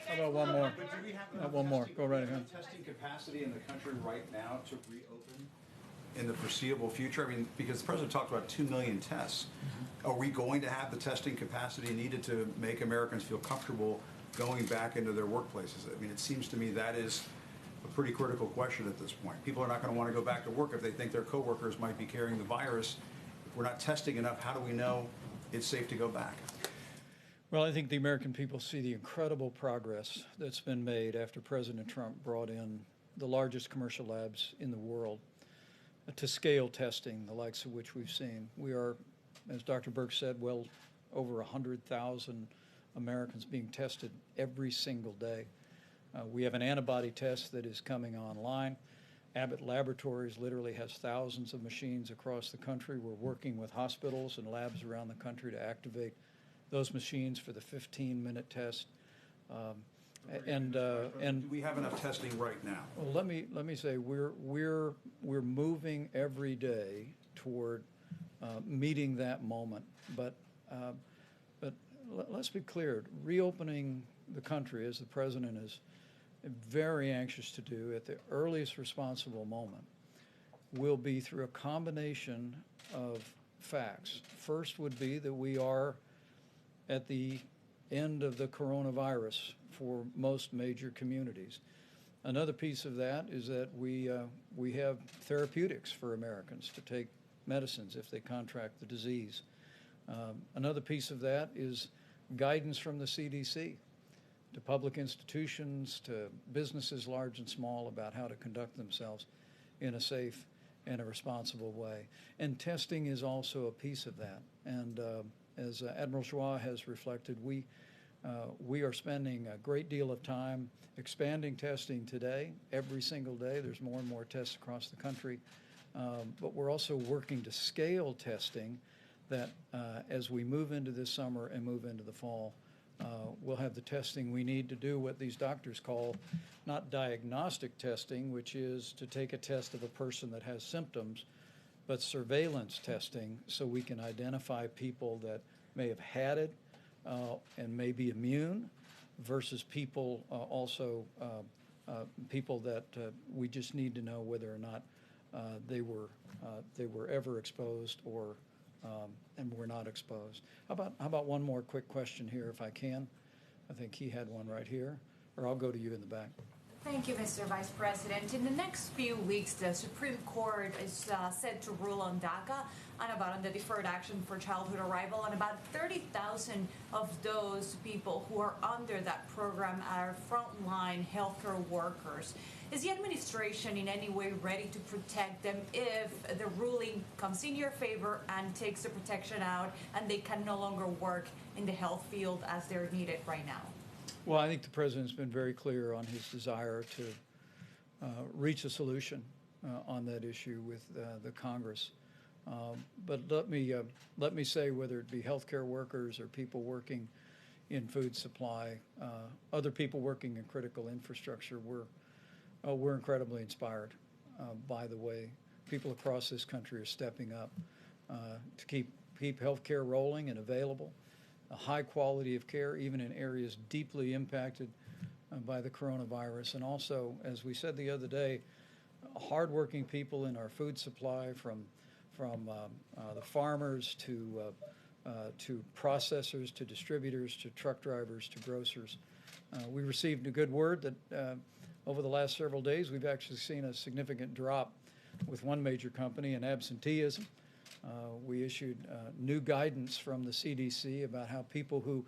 Speaker 11: How about one more?
Speaker 3: But do we have
Speaker 11: One more. Go right ahead.
Speaker 3: Testing capacity in the country right now to reopen in the foreseeable future? I mean, because the president talked about 2 million tests. Are we going to have the testing capacity needed to make Americans feel comfortable going back into their workplaces? I mean, it seems to me that is a pretty critical question at this point. People are not going to want to go back to work if they think their coworkers might be carrying the virus. If we're not testing enough, how do we know it's safe to go back?
Speaker 11: Well, I think the American people see the incredible progress that's been made after President Trump brought in the largest commercial labs in the world to scale testing, the likes of which we've seen. We are, as Dr. Burke said, well over 100,000 Americans being tested every single day. We have an antibody test that is coming online. Abbott Laboratories literally has thousands of machines across the country. We're working with hospitals and labs around the country to activate those machines for the 15-minute test.
Speaker 3: Do we have enough testing right now?
Speaker 11: Well, let me say we're moving every day toward meeting that moment. But let's be clear: reopening the country, as the president is very anxious to do at the earliest responsible moment, will be through a combination of facts. First would be that we are at the end of the coronavirus for most major communities. Another piece of that is that we have therapeutics for Americans to take medicines if they contract the disease. Another piece of that is guidance from the CDC to public institutions, to businesses large and small, about how to conduct themselves in a safe and a responsible way. And testing is also a piece of that. And as Admiral Joie has reflected, we are spending a great deal of time expanding testing today. Every single day there's more and more tests across the country. But we're also working to scale testing that as we move into this summer and move into the fall, we'll have the testing we need to do what these doctors call not diagnostic testing, which is to take a test of a person that has symptoms, but surveillance testing, so we can identify people that may have had it and may be immune versus people people that we just need to know whether or not they were ever exposed or and were not exposed. How about one more quick question here, if I can? I think he had one right here, or I'll go to you in the back.
Speaker 15: Thank you, Mr. Vice President. In the next few weeks, the Supreme Court is set to rule on DACA and on the deferred action for childhood arrival, and about 30,000 of those people who are under that program are frontline healthcare workers. Is the administration in any way ready to protect them if the ruling comes in your favor and takes the protection out and they can no longer work in the health field as they're needed right now?
Speaker 11: Well, I think the president's been very clear on his desire to reach a solution on that issue with the Congress. But let me say, whether it be healthcare workers or people working in food supply, other people working in critical infrastructure, we're incredibly inspired by the way people across this country are stepping up to keep healthcare rolling and available. A high quality of care, even in areas deeply impacted by the coronavirus. And also, as we said the other day, hardworking people in our food supply, from the farmers to processors, to distributors, to truck drivers, to grocers. We received a good word that over the last several days, we've actually seen a significant drop with one major company in absenteeism. We issued new guidance from the CDC about how people who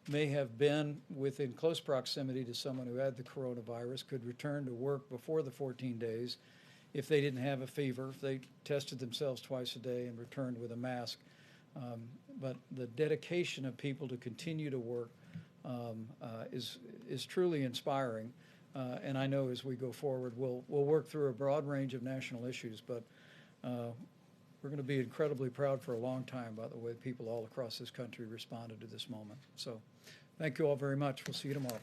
Speaker 11: may have been within close proximity to someone who had the coronavirus could return to work before the 14 days if they didn't have a fever, if they tested themselves twice a day and returned with a mask. But the dedication of people to continue to work is truly inspiring. And I know as we go forward, we'll work through a broad range of national issues, but we're going to be incredibly proud for a long time about the way people all across this country responded to this moment. So thank you all very much. We'll see you tomorrow.